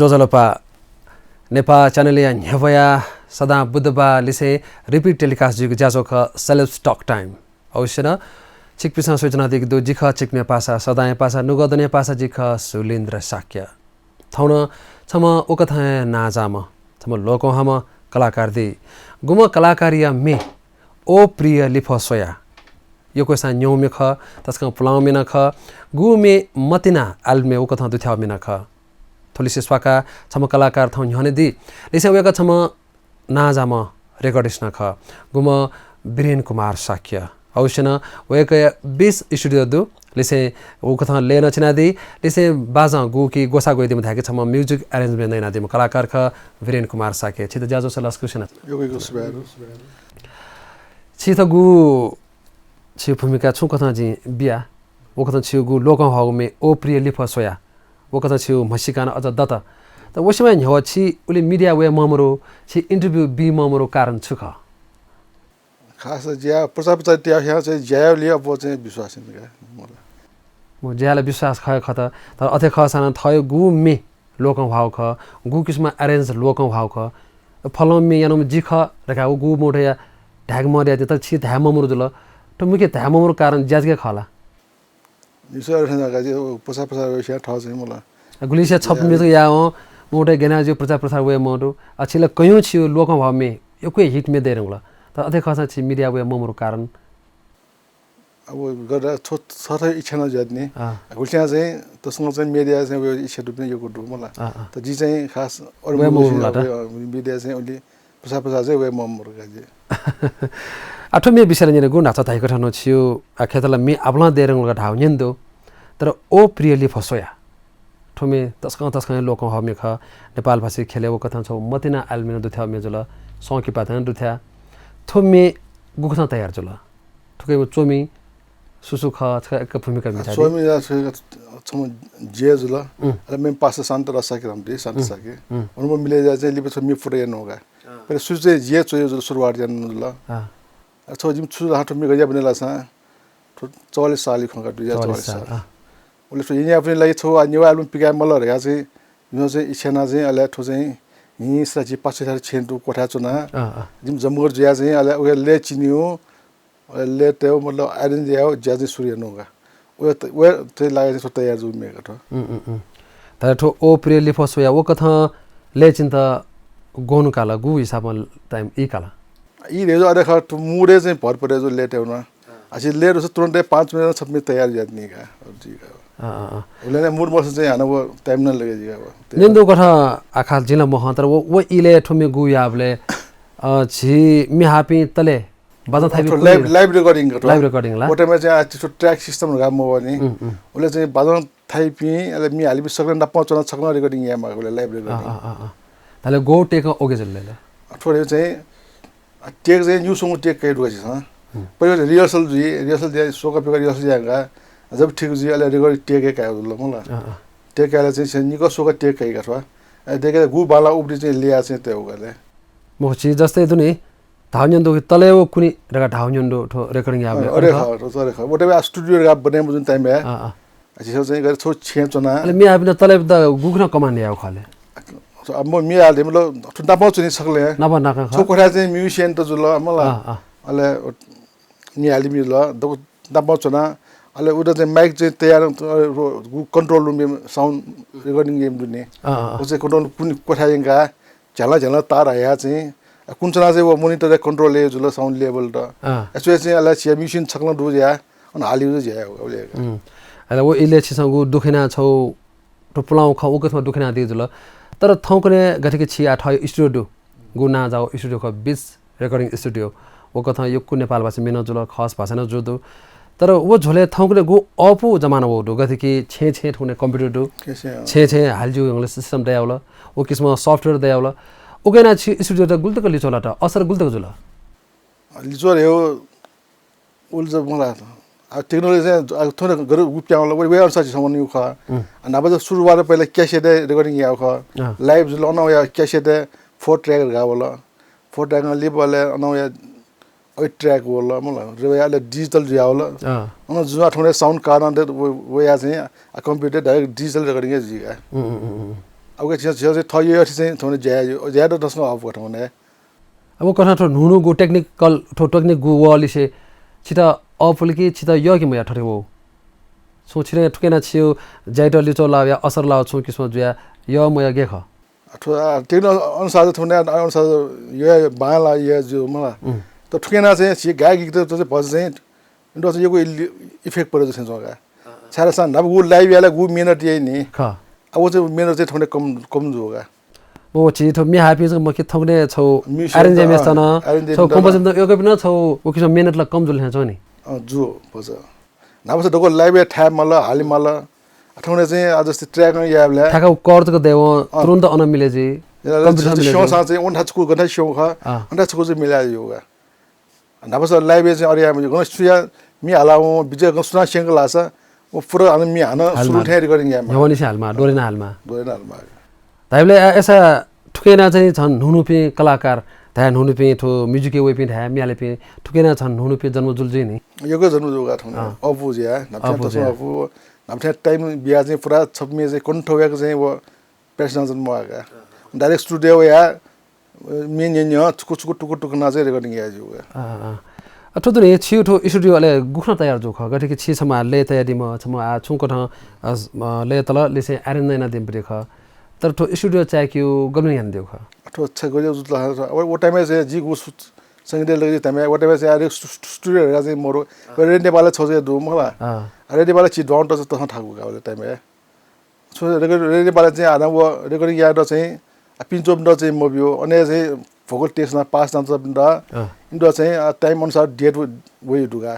जोजलपा नेपाल च्यानलया न्यवया सदा बुधबार लिसे repeat telecast जुग जाजोख सेल्फ टक टाइम अवश्य न चिक पिसा सूचना दिग दु जिख चिकने पासा सदाय पासा नुगदने पासा जिख सुलिन्द्र साक्य थौन छम ओकथ नाजाम छम लोको हम कलाकार दि गुम कलाकारिया मे ओ प्रिय लिफसोया यो कोसा न्योमे ख तस्क पुलाउ मिन ख गुमे मतिना आलमे ओकथ दुथ्या मिन ख थोलिसे स्वाका छम कलाकार थौ न्हने दि लिसे वेका छम नाजाम रेकर्डिस्ट न ख गुम वीरेन कुमार साक्य अवश्य न वेका 20 स्टुडियो दु लिसे ओकथ लेन छिना दि लिसे बाजा गु कि गोसा गइदिम थाके छम म्युजिक अरेन्जमेन्ट नैना दिम कलाकार ख वीरेन कुमार साक्य छित जाजो सलास कुशन योगैको सुबारो छित गु छि भूमिका छु कथा जि बिया ओकथ छि गु लोक हौमे ओ प्रिय लिफसोया ओकथ छि मसिकान अझ दत त वसमै न्हव छि उले मिडिया वे ममरो छि इन्टरभ्यु बी ममरो कारण छु ख खास ज्या प्रचार त्या यहाँ चाहिँ ज्या लिया अब चाहिँ विश्वास नि का मलाई म ज्याले विश्वास खय खत तर अथे खसान थयो गु मे लोक भाव ख गु किस्म अरेन्ज लोक भाव ख फलम मे यानो जिख रखा गु मोठया ढाग मर्या त छि धा ममरो जुल त मुके धा ममरो कारण ज्याजके खला विश्वास रहेन का प्रचार विषय ठाउँ चाहिँ मलाई गुलिसिया छप मे त या मोटे गेनाजु प्रचार वे मोटो अछिले कयौ छियो लोक भाव मे एकै हिट मे देरंगला त अथे खसा छि मिडिया वे ममरो कारण अब गरा छोट इच्छा न जात्ने गुलिसिया चाहिँ तसँग चाहिँ मिडिया चाहिँ वे इच्छा दुप्ने यो गुडु मलाई त जी चाहिँ खास अरु मिडिया चाहिँ ओली प्रचार चाहिँ वे ममरो का जी आठो मे बिसरे ने गु नाचा थाइ कठनो छियो खेतला मे आपला देरंगला ढाउ नेन्दो तर ओ प्रियली फसोया ठोमे तस्का लोक हमे ख नेपाल भाषी खेलेको कथा छ मतिना आलमिन दुथ्या मेजुल सौकी पाथन दुथ्या थोमे गुखना तयार जुल ठुकै चोमी सुसु ख एक भूमिका मिथा चोमी या छम जे जुल अरे मे पास शान्त रसाके हमदे शान्त सके उनको मिले जा चाहिँ लिबे छ मे फुरे नोगा पर सुजे जे चोयो जुल सुरुवात जन जुल छ जिम छु हाटो मे गया बनेला छ 44 साल खंगा 2044 साल उले सो यिनी आफुले लागि छौ न्यु एल्बम पिका मल रहेका चाहिँ यो चाहिँ इच्छा चाहिँ अले ठो चाहिँ यी सजी पाछे छेन्टु कोठा चुना जिम जम्मूर ज्या चाहिँ अले उले ले चिनियो ले तेउ मतलब आइडेन्ट ज्याओ ज्या चाहिँ सूर्य नोगा वे चाहिँ लागि छ तयार जु मेगा ठो तर ठो ओ प्रियली फसोया ओ कथा ले चिन्ता गोनु काला गु हिसाबमा टाइम ई काला ई रेजो अरे ख मुडे चाहिँ भर परे जो लेट हेउन अझै लेट छ तुरन्तै 5 मिनेट छप्ने तयार जात्नी का जी का उले मुड बस चाहिँ हान वो टाइम न लगे जी का निन्दो कथा आखा जिल्ला मह तर वो इले ठुमे गु याबले छि मि हापी तले बजा थाबी लाइभ रेकर्डिङ ला ओटेमा चाहिँ त्यो ट्र्याक सिस्टम गा म भने उले चाहिँ बजा थाइपी अले मि हालि सक्ने न पहुँचन सक्ने रेकर्डिङ या मा उले लाइभ रेकर्डिङ तले गो टेक ओगे जल्ले थोरै चाहिँ टेक चाहिँ न्यू सङ टेक कइ रुछि छ पहिलो रिहर्सल जे सोका पेका रिहर्सल जागा जब ठीक जी अले रेकर्ड टेक का ल मलाई टेक काले चाहिँ निको सोका टेक कइ का देखे गु बाला उब्री चाहिँ लिया चाहिँ त्यो गले मोची जस्तै दुनी धाउन्यन्दो तलेव कुनी रेका धाउन्यन्दो ठो रेकर्डिङ याबले अरे ख ओटेबा स्टुडियो गा बने जुन टाइम है अझै चाहिँ गरे छो छेचना अले मि आबिन तले द गुखना कमान्ड याउ खाले अब म मि हाल्दै मतलब ठुटा पहुँच नि सकले नबा नाका छो कोठा चाहिँ म्युजिशियन त जुल मलाई अले नि हालि मि ल द पहुँचना अले उडा चाहिँ माइक चाहिँ तयार control room sound recording game दुने ओ चाहिँ कन्ट्रोल कुन कोठायंगा झला तार आया चाहिँ कुनचना चाहिँ वो मोनिटर कन्ट्रोल ले जुल साउन्ड लेभल त यसो चाहिँ अले छिया म्युजिशियन छक्न दुज्या अनि हालि ज्या ओले अले वो इले छिसगु दुखिना छौ टपलाउ ख ओकसमा दुखिना दि जुल तर थौकने गठके छि आठ स्टुडियो गुना जाओ स्टुडियो ख 20 रेकर्डिङ स्टुडियो वो कथा यो कु नेपाल भाषा मेन जुल खास भाषा न जुदु तर वो झोले थौकले गु अपु जमाना वो दु गथि छे ठुने कम्प्युटर दु छे हालजु इंग्लिश सिस्टम दयावला ओ किस्म सफ्टवेयर दयावला ओगेना छि स्टुडियो त गुल्तक लिचोला त असर गुल्तक जुल लिचोर हो उल्ज मला टेक्नोलोजी चाहिँ थोरै गरु गुप्याउला वे अनुसार सम्म यु ख नभए त सुरुवात पहिला क्यासेट रेकर्डिङ या ख लाइभ जुल न या क्यासेट 4 ट्र्याक गावला 4 ट्र्याक लिबले न या 8 ट्र्याक होला मलाई रेले डिजिटल यावला न जुना ठुने साउन्ड कारण वे या चाहिँ कम्प्युटर डाइरेक्ट डिजिटल रेकर्डिङ जिगा अब के चाहिँ थयो चाहिँ थोने ज्यादा दसको अफ गठाउने अब कथा ठो नुनु गो टेक्निकल ठो टेक्निक गो वाली से छिटा अफुल कि छिटा यो कि मया ठरे वो सोचिने ठुकेना छियो जाइटली चोला या असर लाउ छु किस्म जुया यो मया गे ख अथवा टेक्निकल अनुसार थोने अनुसार यो बाला यो जो मला त ठुकेना चाहिँ छि गाय गीत त चाहिँ भज चाहिँ इन्डो चाहिँ योको इफेक्ट पर्यो जस्तो जग्गा सारा सान अब गु लाइभ याला गु मिनट यही नि ख अब चाहिँ मिनट चाहिँ थोने कम जोगा मो छि थो मि हापी म के थौने छौ अरेन्ज मेस्ता न छौ कम्पोजिसन त योको बिना छौ ओ किस्म मेहनत ला कम जुल छ नि जो भज नभए डको लाइभ ठ्याप मला हाली मला अथवा चाहिँ आज जस्तै ट्र्याक याबले थाका कर्जको देव तुरन्त अन मिले जी कम्प्युटर शो सा चाहिँ उन थाचको गन्था शो ख अन्त छको चाहिँ मिलायो योगा नभए लाइभ चाहिँ अरिया म गन सुया मि हलाउ बिजे गन सुना सेंग लासा ओ पुरो अन मि हन सुरु ठे रिकर्डिङ यामा यवनी से हालमा डोरेना हालमा हालमा ताइबले ऐसा ठुकेना चाहिँ छन् हुनुपि कलाकार ध्यान हुनुपि ठो म्युजिक वेपि ध्या मियाले पि ठुकेना छन् हुनुपि जन्म जुल्जै नि योको जन्म जोगा ठौ अबु ज्या नपछा तसो अबु नपछा टाइम बिया चाहिँ पुरा छप्मे चाहिँ कन्ठोयाको चाहिँ वो प्रेसिडेन्ट जन्म आगा डाइरेक्ट स्टुडियो या मेन न्य छुकु टुकु ना चाहिँ रेकर्डिङ या जोगा अथो त ने छिउ ठो स्टुडियो ले गुख्न तयार जो ख गठे कि छि छमा ले तयारी म छमा आ छुको ठ ले तल लेसे आरेन नैना दिम परे ख तर ठो स्टुडियो चाहे कि गर्नु यान देउ ख अथो छ गयो जुत अब ओ टाइममा चाहिँ जी गु संगीत लगे तमे ओ टाइममा चाहिँ स्टुडियो रा चाहिँ मोरो रे नेपाल छ चाहिँ दु मला रे नेपाल छि डाउन त त थागु गाले टाइममा सो रे नेपाल चाहिँ आदा वो रेकर्डिङ याद चाहिँ पिन्चोम द चाहिँ मोबियो अनि चाहिँ भोकल टेस्टमा पास नाम त इन्डो चाहिँ टाइम अनुसार डेट वे दुगा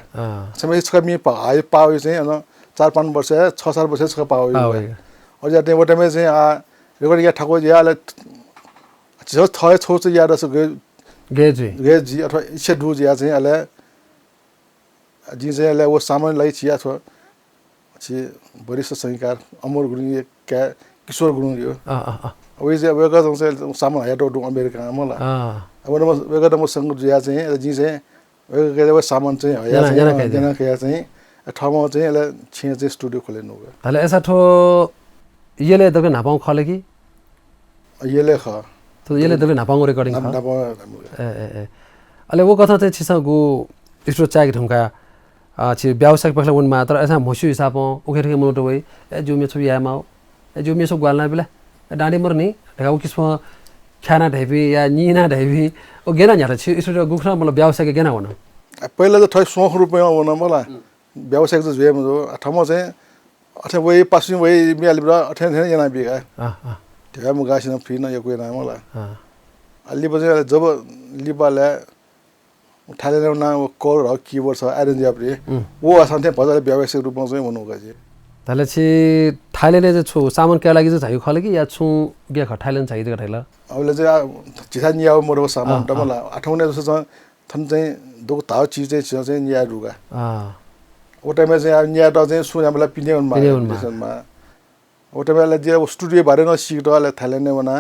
समय छ मी पाए पायो चाहिँ अन 4-5 वर्ष 6-7 वर्ष छ पायो और जाते वो टाइम चाहिँ रेकर्डिङ या ठाको याले छ छ छ चाहिँ याद छ गेजी अथवा इच्छा दु या चाहिँ अले जी चाहिँ अले वो सामान लाई छिया छ छि वरिष्ठ संगीतकार अमर गुरुङ के किशोर गुरुङ यो वही चाहिँ वेगा चाहिँ सामान हया दो अमेरिका मला अब म वेगा त म संग जुया चाहिँ जी चाहिँ वेगा के सामान चाहिँ हया जना के चाहिँ ठाउँमा चाहिँ अले छिया चाहिँ स्टुडियो खोलेनु हो तले ऐसा ठो येले दगे नापाउ खले कि येले ख तो येले दगे नापाउ रेकर्डिङ ख नापाउ ए अले वो कथा चाहिँ छिसा गु स्टुडियो चाहे ढंका छि व्यावसायिक पक्ष उन मात्र ऐसा मसु हिसाब उखेर के मोटो वई ए जुमे छु या माउ ए जुमे छु ग्वालना बेला डाँडी मर्नी ढाउ किस्म खाना ढाइबी या नीना ढाइबी ओ गेना न्यार छि स्टुडियो गुख्न मतलब व्यावसायिक गेना हुन पहिला त थै सोख रुपैयाँ हुन मलाई व्यावसायिक त जुए म ठाउँमा चाहिँ अथे वही पासिङ वही मियाली ब्रा अथे थेन जना बिगा त्यो म गासिन फ्री न यो कोइ न मलाई अलि बजे जब लिबाले उठालेर न कोर र कीबोर्ड छ अरेन्ज अपरे वो असन्थे बजाले व्यावसायिक रूपमा चाहिँ हुनु गजे तले छि थाइल्यान्ड चाहिँ छु सामान के लागि चाहिँ चाहियो खले कि या छु बिया ख थाइल्यान्ड चाहियो खैला अबले चाहिँ चिसा निया मोरो सामान त मलाई आठौने जस्तो छ थन चाहिँ दो ताउ चीज चाहिँ निया रुगा ओ टाइममा चाहिँ निया त चाहिँ सु हामीलाई पिनेउनमा ओ टाइममा जे स्टुडियो भरे न सिक्टले थाइल्यान्ड बना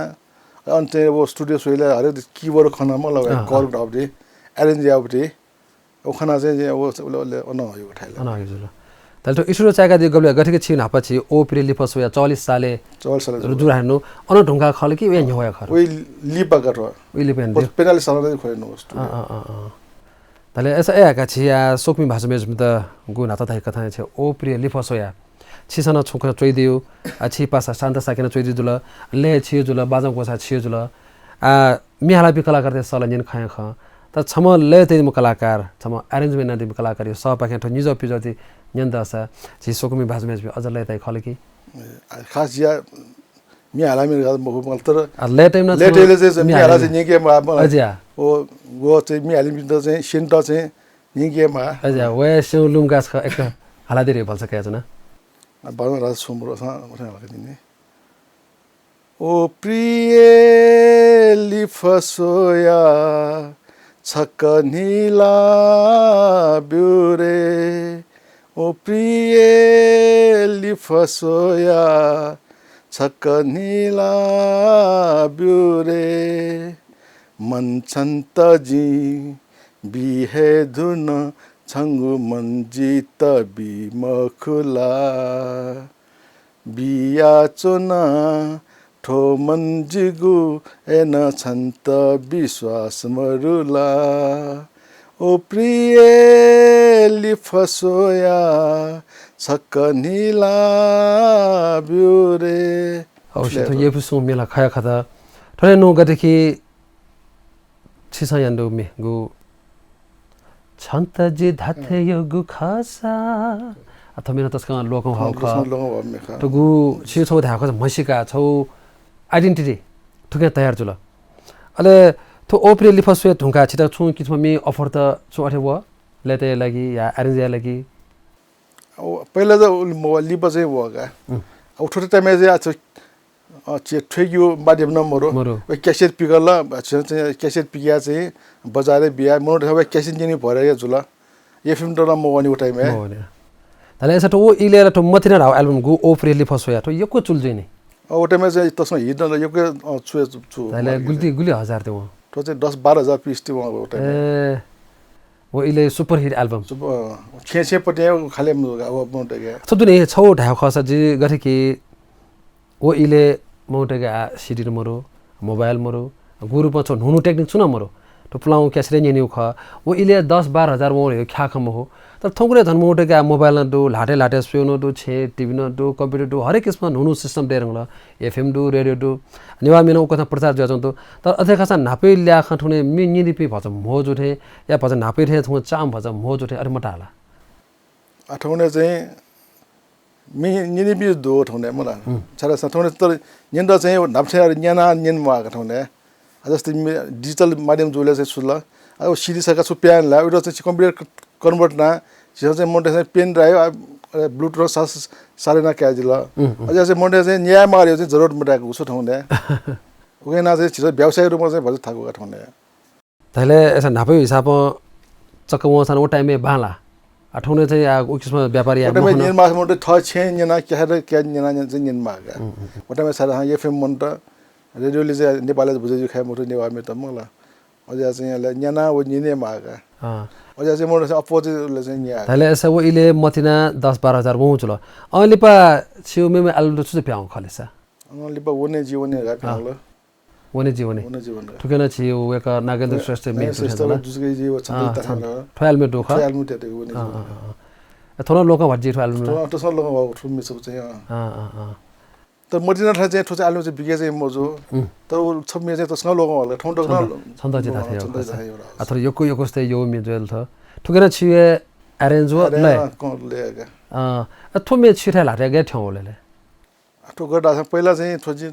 अनि चाहिँ वो स्टुडियो सोइले हरे कीबोर्ड खना मलाई कल अपडे अरेन्ज अपडे ओ खना चाहिँ वो अन हो थाइल्यान्ड अन हो तले तो स्टुडियो चाका दि गबले गठके छि नापछि ओ पिरेली फसो या 40 साले जुर हान्नु अन ढुंगा खले कि वे न्होया खर ओइ लिपा गठ ओइ लिपा न पेनाले साले खोइनु स्टुडियो तले ऐसा एका छि या सोकमी भाषा मेज त गु नाता थाइ कथा छ ओ पिरेली फसो या छिसन छुक चोइदियो आ छि पासा शान्त साकेन चोइदि जुल ले छि जुल बाजा कोसा छि जुल आ मिहाला बि कलाकार ते सल निन खाय ख त छम ले ते म कलाकार छम अरेन्जमेन्ट न दि कलाकार यो सब पाखे निज पिजति न्यन्दसा छि सोकमी भाषा मेज अझ ले तै खले कि खास या मिहाला मे म तर ले टाइम न ले टेले चाहिँ मिहाला चाहिँ निके म अझ्या ओ गो चाहिँ मिहाली बिन्द चाहिँ सेन्ट चाहिँ निके म अझ्या वे सो लुमगास ख एक हाला दिरे भल्छ के छ न बाबा राज सोमरो सा उठा लगा दिने ओ प्रिय लिफसोया छक्क नीला ब्युरे ओ प्रिय लिफसोया छक्क नीला ब्युरे मन छन्त जी बिहे धुन छंगु मंजित बिमखुला बिया चोना ठो मन्जिगु एन छन्त विश्वास मरुला ओ प्रिय लिफसोया सकनिला ब्युरे औषध 예부송 밀라 카야카다 토레노 가데키 치사얀도 미구 छन्तजी धाथे योगु खासा अथमेन तस्का लोकौ हाउखा तगु छि छौ धाको मसिका छौ आइडेन्टिटी ठुके तयार जुल अले थो ओप्रे लिफसवे ढुंगा छिटा छु किछमि अफर त छु अठे व लेते लागि या अरेन्ज लागि पहिला त लिप चाहिँ वगा अब ठोटे टाइम चाहिँ चे ठेग्यो माध्यम नम्बर हो क्यासेट पिगला चाहिँ क्यासेट पिया चाहिँ बजारे बिया मोड हवे क्यासेट जिनि भरे जुल एफएम डला म वनि टाइम है तले ऐसा तो वो इलेरा तो मथिना राव एल्बम गु ओफ्रेली फसोया तो यको चुलजैनी ओ टाइम चाहिँ तसमा हिड्न यको छु छु तले गुली हजार ते वो तो चाहिँ 10-12,000 पीस थियो वो टाइम ए वो इले सुपर हिट एल्बम छे पटे खाले अब मोटे के तो दुने छौ ढाउ खसा जी गथे कि वो इले मोटे के सिडी मरो मोबाइल मरो गुरु प छ नुनु टेक्निक सुना मरो तो प्लाउ क्यासरे निउ ख वो इले 10-12,000 मो ख्याखम हो तर थोंगरे धन मोटे के मोबाइल न दो लाटे स्पियो दो छे टीवी न दो कंप्यूटर दो हरेक किस्म नुनु सिस्टम देरंगला एफएम दो रेडियो दो निवा मेनो कथा प्रचार जजन तो तर अथे खासा नापे ल्या खठुने मि निदिपि भज मो जुठे या भज नापे थे थु चाम भज मो जुठे अरे मटाला अठौने चाहिँ मि निदिपि दो ठौने मला छरा सठौने तर निन्दा चाहिँ नाप्छे न्याना निन मा ठौने जस्तै डिजिटल माध्यम जुले चाहिँ सुला अब सिडी सका सु प्यान ला उडो चाहिँ कम्प्युटर कन्भर्ट ना चाहिँ मोटे चाहिँ पेन ड्राइभ ब्लुटुथ सारे ना क्या जिला अझै चाहिँ मोटे चाहिँ न्याय मार्यो चाहिँ जरुरत मटाको उसो ठाउँने उगेना चाहिँ छिटो व्यवसाय रूपमा चाहिँ भज थाको ठाउँने तैले ऐसा नापे हिसाब चकव सान ओ टाइम बाला अठौने चाहिँ आ किस्म व्यापारी आ मोटे निर्माण मोटे थ छे न्याना क्या न्याना चाहिँ निर्माण गा मोटे सारा एफएम मोन्ट रेडियोले चाहिँ नेपालले बुझे खाए मोटे नेवामे त मला अझै चाहिँ न्याना वो निने मागा अझै चाहिँ मोटे अपोजिटले चाहिँ न्या तैले ऐसा वो इले मथिना 10-12,000 मो चलो अलिपा छिउमेमे आलु छु प्याउ खलेसा अलिपा वने जीवने गा प्याउलो वने जीवने ठुकेन छिउ एक नागेन्द्र श्रेष्ठ मे श्रेष्ठ जुसकै जीव छ ट्रायल मे दोखा ट्रायल मे तेको वने थोना लोका भज्जी ट्रायल मे तो सब लोक भाउ ठुम सब चाहिँ तर मदिना था चाहिँ ठोचे आलु चाहिँ बिगे चाहिँ मजो तर छमे चाहिँ तसँग लोक होला ठौं ठौं छन्द चाहिँ थाथ्यो अथवा यो कस्तै यो मेजुएल थ ठुकेन छिए अरेन्ज व ले थोमे छिठा लाटे गे ठौ लेले ठो गर्दा पहिला चाहिँ ठोजी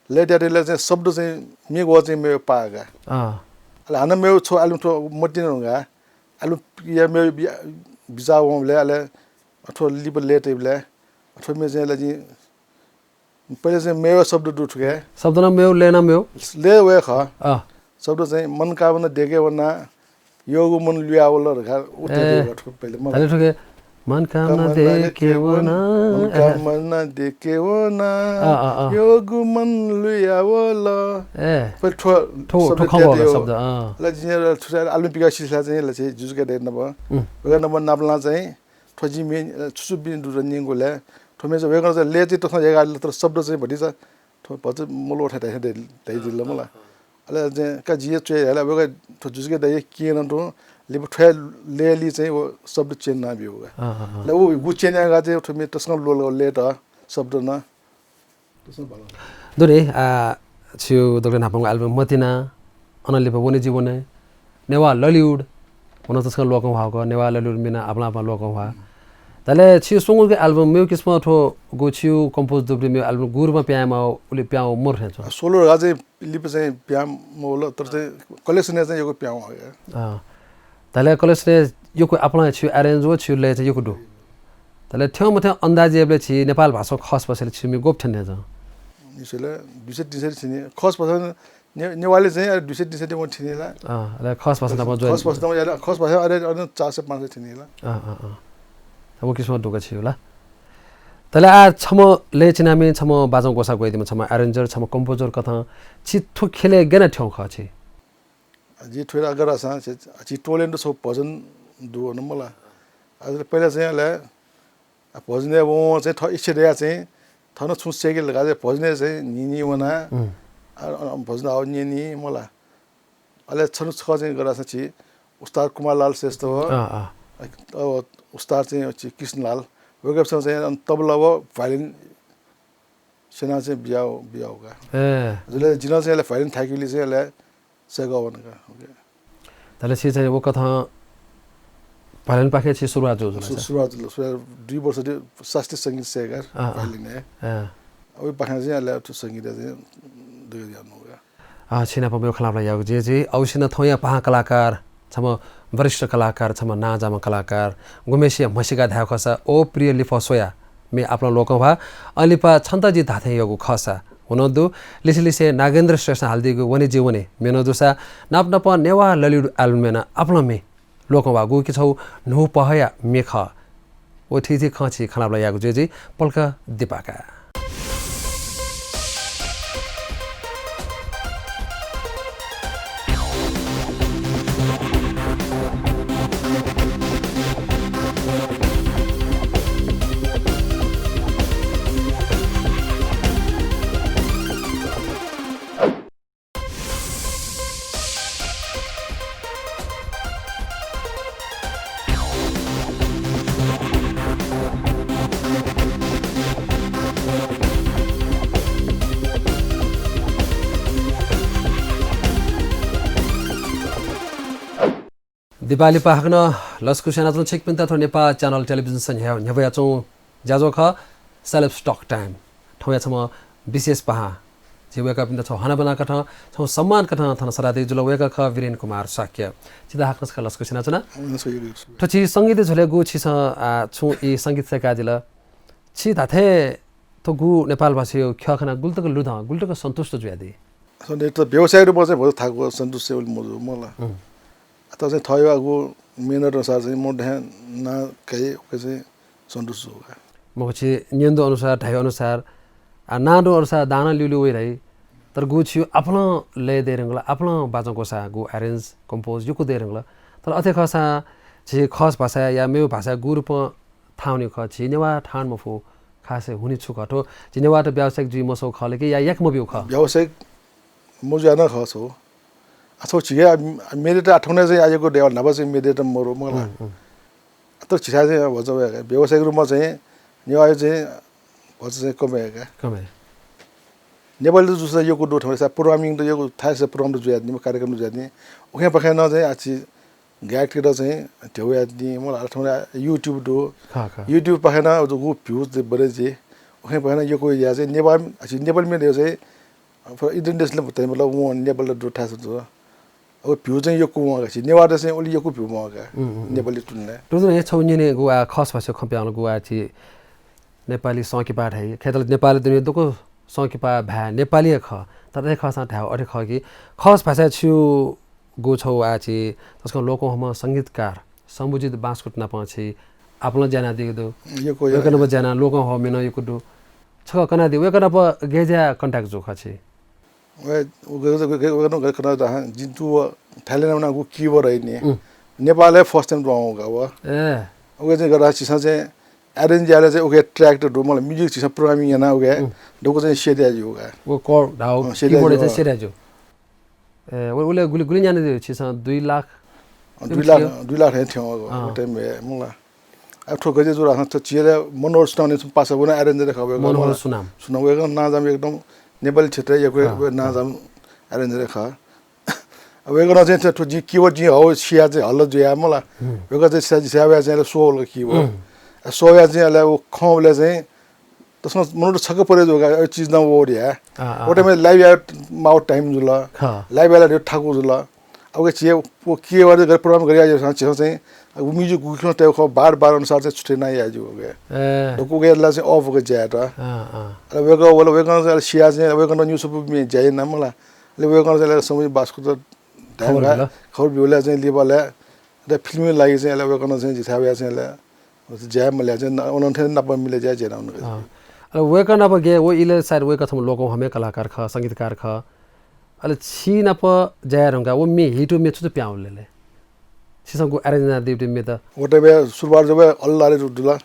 लेटेले चाहिँ शब्द चाहिँ मेगो चाहिँ मे पागा अले हान मे छो आलु ठो मदिना हुगा आलु या मे बिजा वले अले ठो लिब लेटेले ठो मे चाहिँ लजी पहिले चाहिँ मेव शब्द दुठ गए शब्द न मेव लेना मेव ले वे ख शब्द चाहिँ मन कामना देखे वना योग मन लिया वला रखा उठे पहिले मन अले ठके मन कामना देखे वना मन कामना देखे वना योग मन लिया वला पर ठो खबर शब्द ल जिने ठुसा आलु पिका सिसा चाहिँ ल चाहिँ जुसके दे नब वेगा नम्बर नापला चाहिँ ठोजी मे छुसु बिन दुर निगोले ठोमे चाहिँ वेगा चाहिँ ले चाहिँ तसँग जग्गा तर शब्द चाहिँ भटी छ ठो भज मोलो उठा दे दिल मला अले चाहिँ का जिए चाहिँ हला वेगा ठो जुसके दे के न तो ले ठे लेली चाहिँ वो शब्द चेन ना बियो ल वो गुचेन गा चाहिँ ठोमे तसँग लो ले त शब्द न तसँग भलो दोरे छिउ दगले नापङ एल्बम मतिना अनले वने जीवने नेवा ललिउड हुन तसँग लोकौ हाको नेवा ललिउड मिना आपला आपला लोकौ हा तले छिउ सोंगु के एल्बम मेउ किस्म थो गो छिउ कंपोज दुब्री मेउ एल्बम गुरुमा प्यामा उले प्याउ मोर छ सोलो राजे लिप चाहिँ प्याम मोल तर चाहिँ कलेक्सन चाहिँ योको प्याउ हो तले कलेक्सन योको आपला छिउ अरेन्ज हो छिउ ले चाहिँ योको दु तले ठ्याउ मथे अन्दाजेले छि नेपाल भाषा खस बसेले छि मे गोप ठन्ने छ यसले 230 छिने खस बसन नेवाले चाहिँ 230 म छिनेला ले खस बसन म जोइन खस बसन म खस बसन अरे 400-500 छिनेला अब किस्म ढुका छियो होला तले आ छम ले चिनामे छम बाजौ गोसा गइदिम छम अरेन्जर छम कम्पोजर कथा छिथु खेले गेना ठौ ख छि जी थोरा अगर असा छि टोलेन्ड सो भजन दुओ न मला अझ पहिला चाहिँ ले भजन वो चाहिँ इच्छा चाहिँ थन छुसेके लगा चाहिँ भजने चाहिँ निनी वना भजन आउ निनी मलाई अहिले छनु छ चाहिँ गराछ छि उस्ताद कुमारलाल श्रेष्ठ हो अब उस्ताद चाहिँ कृष्णलाल वेगसँग चाहिँ तबला व भायोलिन सेना चाहिँ बिया होगा जसले जिना चाहिँ भायोलिन थाकिली चाहिँ यसलाई सेगावनका ओके तले छि चाहिँ वो कथा भायोलिन पाखे छि सुरुवात जो सुरुवात 2 वर्ष शास्त्रीय संगीत सेगा भायोलिन है अब पाखे चाहिँ यसलाई संगीत चाहिँ दुई जानु होगा छिना पम्यो खलाबला याउ जे औसिना थोया पहा कलाकार छम वरिष्ठ कलाकार छम नाजामा कलाकार गुमेसिया मसिका ध्या खसा ओ प्रिय लिफा सोया मे आफ्नो लोक भा अलिपा छन्तजी धाथे योगु खसा हुनदु लिसिलिसे नागेन्द्र श्रेष्ठ हाल्दिगु वने जीवने मेनो दुसा नाप नप नेवा ललिडु आलमेना आफ्नो मे लोक भा गु कि छौ नु पहया मेख ओ थिथि खछि खलाबला यागु जे पल्का दिपाका दिवाली पाहकन लस्कु सेनाचो छेक पिन्ता थो नेपाल च्यानल टेलिभिजन सन ह्यावया चौ जाजो ख सेल्फ स्टक टाइम ठौया छम विशेष पहा जिवेका पिन्ता छ हना बना कथ छौ सम्मान कथ थन सरादे जुल वेका ख वीरेन कुमार साक्य चिदा हाक्नस ख लस्कु सेनाचना ठछि संगीत झले गु छि छु इ संगीत सेका दिल छि धाथे तो गु नेपाल भाषी ख्याखना गुल्तक लुधा गुल्तक सन्तुष्ट जुयादि सन्ते त व्यवसाय रुपमा चाहिँ बहुत थाको सन्तुष्ट सेवल मजु मला त चाहिँ थयो आगु मेहनत अनुसार चाहिँ म ध्यान न कहे चाहिँ सन्तुष्ट होगा म छि नियन्दो अनुसार ढाइ अनुसार नाडो अनुसार दाना लिलु वे रही तर गु छि आफ्नो ले दे रंगला आफ्नो बाजो को सा गु अरेन्ज कंपोज युको दे रंगला तर अथे खसा छि खस भाषा या मेरो भाषा गु रूप थाउने ख छि नेवा ठान मफु खासे हुनि छु घटो जिनेवा त व्यावसायिक जी मसौ खले कि या एक मबिउ ख व्यावसायिक म जान खस हो अथवा छिगे मेरो त आठौने चाहिँ आजको डेवा नभए चाहिँ मेरो त मरो मलाई त छिसा चाहिँ भन्छ व्यावसायिक रूपमा चाहिँ नेवायो चाहिँ भन्छ चाहिँ कमाएका नेपाली जुसा यो कुरो ठाउँमा प्रोग्रामिङ त यो थाहा छ प्रोग्राम त जुयादनी कार्यक्रम जुयादनी उहाँ पखाइ न चाहिँ आछि गायकतिर चाहिँ ढेउ यादनी मलाई आठौने युट्युब दो युट्युब पखाइ न गु भ्यूज बढे जे उहाँ पखाइ न यो को या चाहिँ नेपाल मेरो चाहिँ इन्टरनेसनल बताइ मतलब उ नेपाल दो थाहा छ अब भ्यू चाहिँ यो कुवा छि नेवार चाहिँ ओली यो भ्यू मगा नेपाली टुन्ने टुन्ने ये छौनिने गुवा खस भाषा खप्याउन गुवा छि नेपाली सौकी पाठ है खेतल नेपाली दुनिया दुको सौकी पा भा नेपाली ख तर खसा ठाउ अरे ख कि खस भाषा छु गो छौ आ छि त्यसको लोको हम संगीतकार सम्बुजित बाँसकुट न पछि आफ्नो जना दिगो दो यो कन जना लोको हो मेन यो कुदु छ कना दि वे कना प गेजा कन्ट्याक्ट जो ख छि जिन्तु थाइल्यान्ड गु कीबोर्ड है नि नेपालले फर्स्ट टाइम रहुगा व ओके चाहिँ गरा छिसा चाहिँ अरेन्ज याले चाहिँ ओके ट्र्याक त मलाई म्युजिक छिसा प्रोग्रामिङ याना ओके डोको चाहिँ सेडिया जी होगा वो कोड डाउ कीबोर्ड चाहिँ सेडिया जो ओले गुली गुली जाने छिसा 2 लाख है थियो ओ टाइम मलाई अब ठोक जे जुरा छ छिले मनोहर सुनाउने पास बना अरेन्ज रे खबे मनोहर सुनावेगा नाजाम एकदम नेपाली क्षेत्र यो नाजाम अरेन्ज रे ख अब वेगन चाहिँ त जी कीबोर्ड जी हो सिया चाहिँ हल्लो जुया मलाई वेगन चाहिँ स्यावा चाहिँ सोल कीबोर्ड सोया चाहिँ अले ओ खौले चाहिँ त्यसमा मनोट छक परे जोगा यो चीज न ओडिया ओटे में लाइभ आउट माउट टाइम जुल लाइभ आला ठाकु जुल अब के वो के वाले प्रोग्राम गरिया जो चाहिँ अब म्युजिक गुख्न त्यो ख बार अनुसार चाहिँ छुटे नै आजु हो गए डोको गेला चाहिँ अफ हो गया त अब वेगन चाहिँ सिया चाहिँ वेगन न्यूज में जाय न मलाई ले वेगन चाहिँ समय बासको त खबर बिउला चाहिँ लिबला र फिल्म लागि चाहिँ वेगन चाहिँ जिथाबया चाहिँ जाय मले चाहिँ उनथे नप मिले जाय जेना उन अरे वेगन अब गे वो इले साइड वे कथम लोको हमे कलाकार ख संगीतकार ख अले छी नप जाय रंगा वो मे हिटो मे छु प्याउले सिसंगु अरेन्ज दिउटी मे त ओटे बे सुरबार जबे अल्लाह रे रुदुला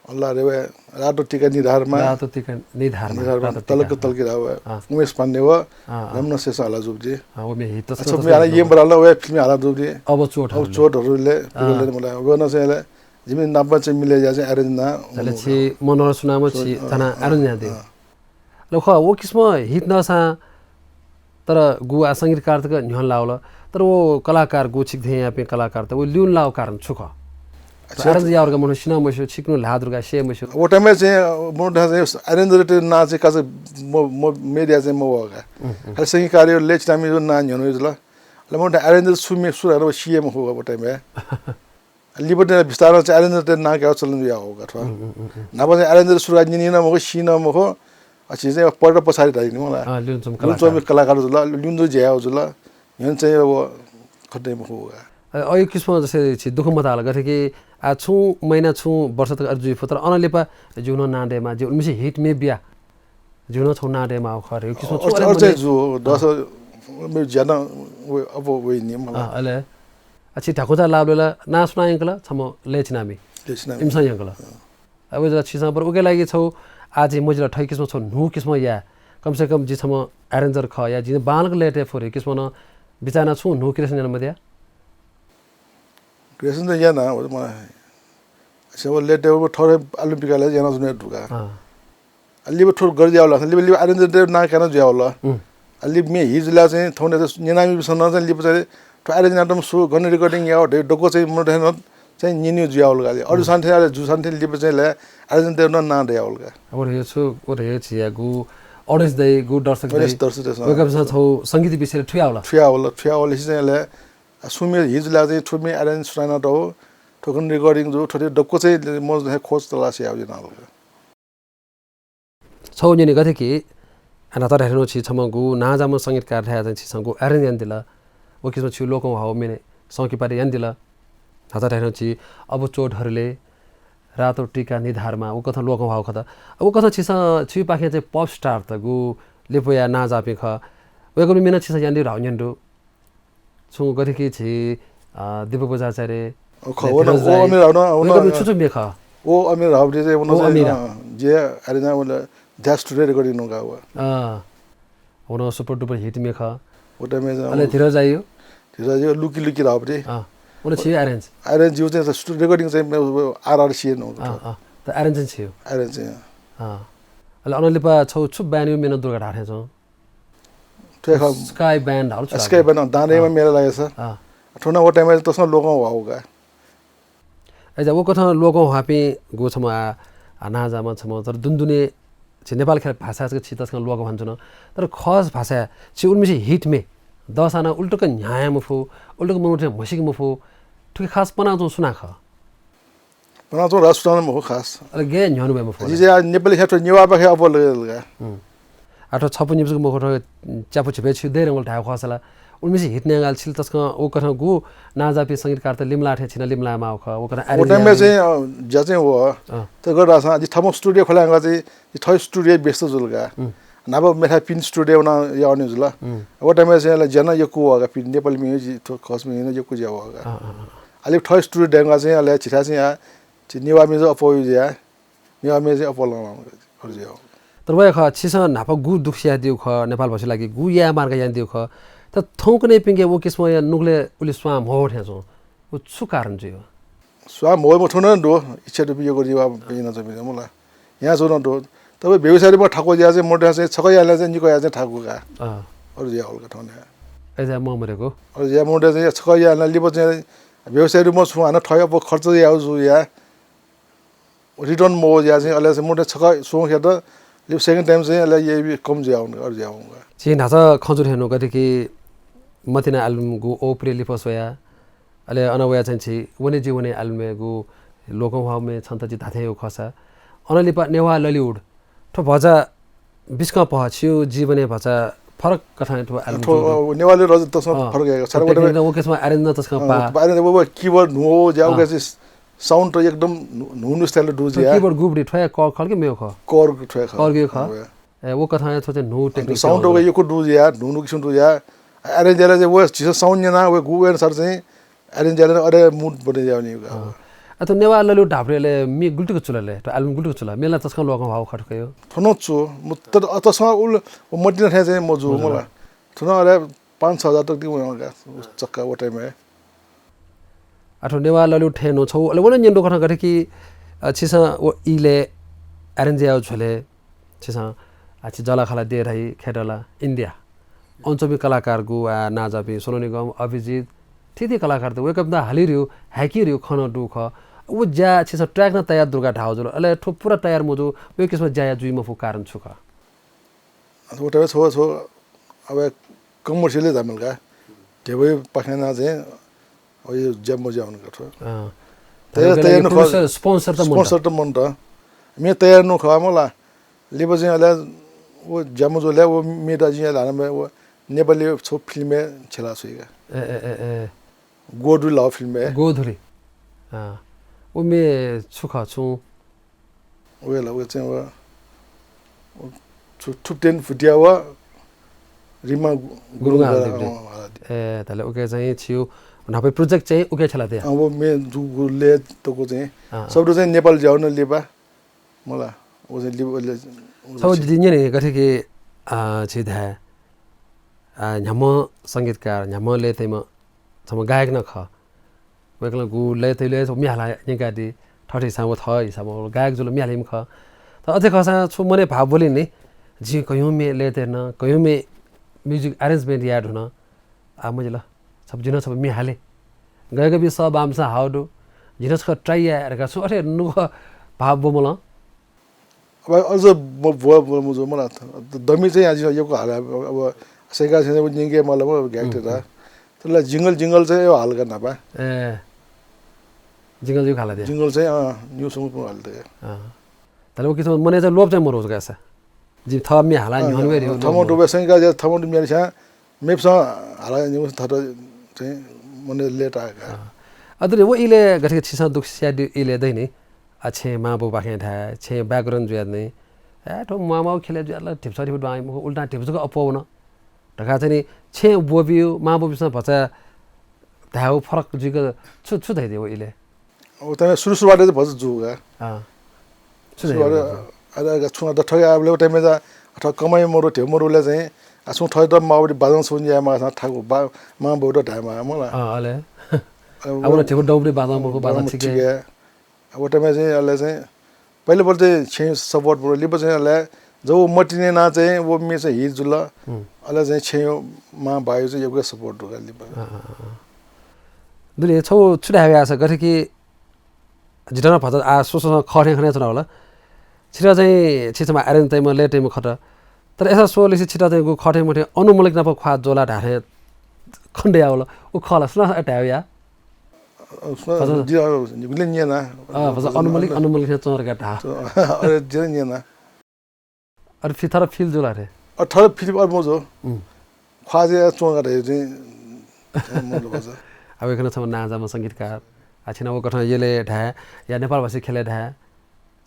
अल्लाह रे वे रातो टिका निधारमा रातो टिका निधारमा तलक तलके राव उमेश पाण्डे व रमन शेषा हाला जुब्जी ओमे हित अच्छा मे आला ये बराला वे फिल्म हाला जुब्जी अब चोटहरुले पिगलले मलाई गर्न चाहिँ जिमी नाब्बा चाहिँ मिले जा चाहिँ अरेन्ज ना चले छि मनोर सुनामो छि तना अरेन्ज यादे ल ख वो किस्म हित नसा तर गुआ संगीतकार त न्हन लावल तर वो कलाकार गु छिक थे यहाँ पे कलाकार त वो ल्युन लाव कारण छुख अरेन्ज यावरगा मनो सिना मसो छिक्नु लादुरगा से मसो वो टाइम में चाहिँ मोटा चाहिँ अरेन्ज रेटे ना चाहिँ काज म मेडिया चाहिँ म होगा हर संगीत कार्य लेच टाइम जो ना न्हनु जुल ल मोटा अरेन्ज सुमे सुरा सीएम होगा वो टाइम में लिबर्टी विस्तार चाहिँ अरेन्ज रेटे ना क्या चलन या होगा थो ना पनि अरेन्ज सुरा नि न मको सिना मको अच्छी चाहिँ पढ्न पछाडि राख्ने मलाई लुन्चो कलाकार जुल लुन्चो ज्याउ जुल यहाँ चाहिँ अब खट्दै मको होगा अय किस्म जसे छि दुख मताल गथे कि आ छु महिना छु वर्ष तक अर्जुई फतर अनलेपा जुनो नाडेमा जे उनसे हिट में बिया जुनो छ नाडेमा खरे किस्म छु और चाहिँ जो 10 मे ज्यादा अब वे नि मलाई अले अच्छी ठाकुर लाबलेला ना सुनायंकला छमो लेचनामी इमसा यंकला अब जरा छिसा पर उके लागि छौ आज मजला ठै किस्म छ नु किस्म या कम से कम जे छमो अरेन्जर ख या जिन बालक लेटे फोरे किस्म न बिचाना छु नु क्रिएसन जन मध्य क्रिएसन त याना हो म अच्छा वो लेटे वो थोड़े ओलंपिकले याना सुने दुगा अलि थोर गर जावला अलि अरेन्जर ना kana जावला अलि मे हिजला चाहिँ थौने नेनामी बिसन चाहिँ लिप चाहिँ अरेन्ज नाटम सु गन रिकर्डिङ या डोको चाहिँ म चाहिँ निन्यु ज्यावल गाले अरु सान्थे जु सान्थे लिप चाहिँ ले अरेन्ज देव ना देवल गा अब यो छु ओ रे छिया गु ऑडियन्स दे गु दर्शक दे वेकअप छौ संगीत विषय ठ्यावला चाहिँ ले सुमे हिजला चाहिँ ठुमे अरेन्ज सुनाना त हो ठोकन रिकर्डिङ जो ठोटे डोको चाहिँ म खोज तलासी आउ जनाल छौ नि गथे कि अना त हेर्नु छि छमगु नाजाम संगीतकार थाया चाहिँ छिसंगु अरेन्ज यान दिला ओ किस्म छु लोक हाउ मेने सौकी पारे यान दिला हता हेर्नु छि अब चोटहरुले रातो टीका निधारमा ओ कथा लोक हाउ खता ओ कथा छिस छि पाखे चाहिँ पप स्टार त गु लेपोया नाजापे ख वेगु मेना छिस यान दि राउन्यन्डु छु गथे कि छि दिपक बजाचार्य खवन ओ अमिर राउन उन छु मेख ओ अमिर राउले चाहिँ उन जे अरेना उन ध्यास स्टुडियो रेकर्डिङ नगा हो उन सुपर डुपर हिट मेख ओटा में अले धीरज आयो लुकी लुकी राउले उन छि अरेन्ज जो चाहिँ स्टुडियो रेकर्डिङ चाहिँ आरआरसी नो त अरेन्ज छियो अरेन्ज अले अनलिपा छौ छु ब्यान्ड मेन दुर्गा ढाठे छौ स्काई ब्यान्ड हाउ स्काई ब्यान्ड दानेमा मेरो लागेछ ठुना ओ टाइममा तसँग लोक हाउगा एजा वो कथा लोक हापे गो छम नाजामा छम तर दुनदुने छि नेपाल खेल भाषा छि तसँग लोक भन्छ न तर खस भाषा छि उनमेसे हिट में 10 आना उल्टो क न्याय मुफु उल्टो क मनुटे मसिक मुफु ठुके खास पना जो सुना ख पना जो रेस्टुरेन्ट मो खास अले गे न्यानु बे मुफु जी नेपाली खेल न्युवा बाखे अब लगा आठो छपु निबसको मखो च्यापु छिपे छि दे रंगल ढाउ खसला उनमेसे हिट न्यागाल छिल तस्क ओ कथा गु नाजापी संगीतकार त लिमला ठे छिन लिमला माउ ख ओ कथा ओ टाइम में चाहिँ ज चाहिँ हो त गर्दा छ आज थमो स्टुडियो खोलांगा चाहिँ थय स्टुडियो बेस्थ जुलगा नब मेथा पिन स्टुडियो न याउने जुल ओ टाइम में चाहिँ जना यकु होगा पिन नेपाली म्युजिक तो खस में यकु ज्या होगा अलि थय स्टुडियो डेंगा चाहिँ अले छिथा चाहिँ या निवा में जो अपोइ ज्या निवा में चाहिँ अपोल हरु ज्या तर वे ख छिस नाप गु दुखिया दिउ ख नेपाल भाषा लागि गु या मार्ग यान दिउ ख त थौकने पिंगे वो किस्म या नुगले उले स्वाम हो ठ्याछौ ओ छु कारण चाहिँ हो स्वाम हो म ठुन दो इच्छा त बियो गरिवा बिन चाहिँ मलाई यहाँ जो न दो तब व्यवसायले म ठाको ज्या चाहिँ मोटा चाहिँ छकैयाले चाहिँ निको या चाहिँ ठाकुका अरु ज्या हल्का ठने एजा म मरेको अरु ज्या मोटा चाहिँ छकैयाले लिबो चाहिँ व्यवसायले म छु हैन ठय अब खर्च याउ जु या रिटर्न मो ज्या चाहिँ अले चाहिँ मोटा छकै सो खेत लिब सेकेन्ड टाइम चाहिँ अले ये कम ज्याउ अरु ज्याउगा छि नाचा खजुर हेर्नु गथे कि मतिना एल्बम गु ओप्रेली फसोया अले अनवया चाहिँ छि वने जीवने एल्बम गु लोकौ भावमे छन्त जि धाथे हो खसा अनलिपा नेवा ललिउड ठो भजा बिस्का पहछियो जीवने भजा फरक कथा ठो एल्बम नेवाले रज तसँग फरक आएको छ र वो केसमा अरेन्ज न तसँग पा अरेन्ज वो कीबोर्ड नो जाउगा चाहिँ साउन्ड त एकदम नुनु स्टाइल दुजिया कीबोर्ड गुबडी ठय खलके मेयो ख कोर ठय ख कोर ख वो कथा छ चाहिँ नो टेक्निक साउन्ड हो यो को दुजिया नुनु किसिम दुजिया अरेन्ज जरा चाहिँ वो छिस साउन्ड जना वो गुवेन सर चाहिँ अरेन्ज जरा अरे मुड बने जाउने अथवा नेवा ललु ढाब्रेले मी गुल्टुको चुलाले त एल्बम गुल्टुको चुला मेला तस्का लोगम भाव खटकयो थनोचो मुत्तर अतसँग उल मटिन थे चाहिँ मजु मलाई थन अरे 5-6 हजार तक दिउ मगा चक्का वटाइमे अथवा नेवा ललु ठेनो छौ अले वन न्यन दोखन गरे कि छिसा ओ इले अरेन्जिया झोले छिसा आछि जला खाला दे रही खेडला इन्डिया अञ्चमी कलाकार गु आ नाजाबी सोनु निगम अभिजित थिति कलाकार त वेकअप दा हालिरियो ह्याकिरियो खन दुख उ ज्या छिसा ट्र्याक न तयार दुर्गा ढाउ जुल अले ठो पुरा तयार मुजु वे किसमा ज्या जुइमा फु कारण छुका वटा छो अब कमर्सियलै जामलगा केवै पखना चाहिँ अब यो जम्मो जाउन गथ्यो तयार न स्पोन्सर त मन त मे तयार न खा मला लेबो चाहिँ अले वो जम्मो जोले वो मेटा जिया लाना वो नेपाली छो फिल्ममे छला छुइगा ए गोडु ल फिल्ममे गोधुली ओ मे छुखा छु वेला वो चाहिँ वो छुटेन फुटिया वा रिमा गुरुङा ए तले ओके चाहिँ छिउ नभए प्रोजेक्ट चाहिँ ओके छला दे अब मे जुगुले तको चाहिँ सबले चाहिँ नेपाल जाउन लेबा मला वो चाहिँ लिबले सब दिने ने गथे के छिधा न्याम संगीतकार न्याम लेतेमा सम गायक न ख वेकला गु लेतेले मिहाला निगादी ठठी साम थइ साम गायक जुल मिहालिम ख त अथे खसा छु मने भाव बोली नि जी कयौ मे लेते न कयौ मे म्युजिक अरेन्जमेन्ट याद हुन आ मजला सब जिन सब मिहाले गएका बि सब आमसा हाउडु जिन छ ट्राई यारका छु अरे नु भाव बोमला अब अझ मुजो मलाई दमी चाहिँ आज यो हाल अब सेगा छैन निगे मलाई ग्याक्टेर त्यसलाई जिंगल चाहिँ यो हाल गर्न पा ए जिंगल जो खाला दे जिंगल चाहिँ न्यू सङ पनि हाल्दै तले ओ किसम मने चाहिँ लोभ चाहिँ मरोज गासा जी थमी हाला न्हन वे रियो थमो डुबे संगा जे थमो मिया छ मेप्स हाला न्यू थर चाहिँ मने लेट आएका अदरे वो इले गठे छिसा दुख स्याडी इले दैनी अच्छे माँ बाबू बाखे था छे बैकग्राउंड जो नहीं ए तो मामा खेले जो अल्लाह टिप्स आदि बुआई मुको उल्टा टिप्स को अपो न ढका चाहिँ छे बोबियो माँ बाबू सँग भचा धाउ फरक जुको छु छु दै दियो इले ओ त सुरुबाट चाहिँ भज जुगा सुरुबाट अरे छुना त ठगे आबले टाइममा जा अथ कमाई मरो ठे मरोले चाहिँ आसु ठय त माउडी बाजन सुन्या मा ठाको माँ बाबू त ढामा मलाई अले अब ठेको डौबडी बाजन मको बाजन छिके अब टाइममा चाहिँ अहिले चाहिँ पहिलोपल्ट चाहिँ छे सपोर्ट बरो लिपो चाहिँ अहिले जो मटिने ना चाहिँ वो मे चाहिँ हिज जुल अहिले चाहिँ छे मा भयो चाहिँ एउटा सपोर्ट हो लिपो दुले छौ छुडा हावे आछ गरे कि जितना भज आ सोसो खरे खने छ होला छिरा चाहिँ छिचमा आरेन तैमा लेटेमा खट तर एसा सोले छिटा चाहिँ गु खटे मटे अनुमलिक नप ख्वा जोला ढारे खण्डे आउला उ खला सुना अटायो या निगुले निना भज अनुमलिक चोर गटा अरे जे निना अरे फिथर फिल जोला रे अठर फिल और मोजो ख्वाजे चोर गटा चाहिँ मोजो भज अब एकन छ नाजामा संगीतकार आछिन वो कठन येले ढा या नेपाल भाषी खेले ढा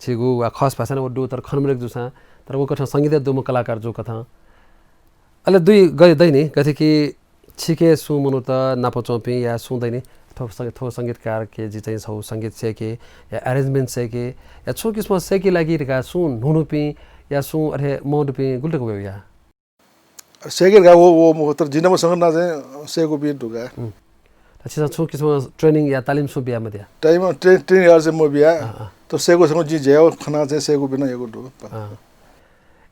छिगु वा खस भाषा न वो दु तर खनमरेक जुसा तर वो कठन संगीत दुम कलाकार जो कथा अले दुई गए दैनी कथे कि छिके सु मनु त नापो चोपी या सुदैनी थो संगीतकार के जी चाहिँ छौ संगीत से के या अरेंजमेंट से के या छो किस्म से के लागि का सु नुनुपी या सु अरे मोडपी गुल्टको भयो या सेकेर गा वो तर जिनमा सँग ना चाहिँ सेको बि दुगा अच्छा छो किस्म ट्रेनिङ या तालिम सु बिया मध्य टाइम ट्रेनिङ यार चाहिँ म बिया तो सेको सँग जी जेउ खना चाहिँ सेको बिना एगो दु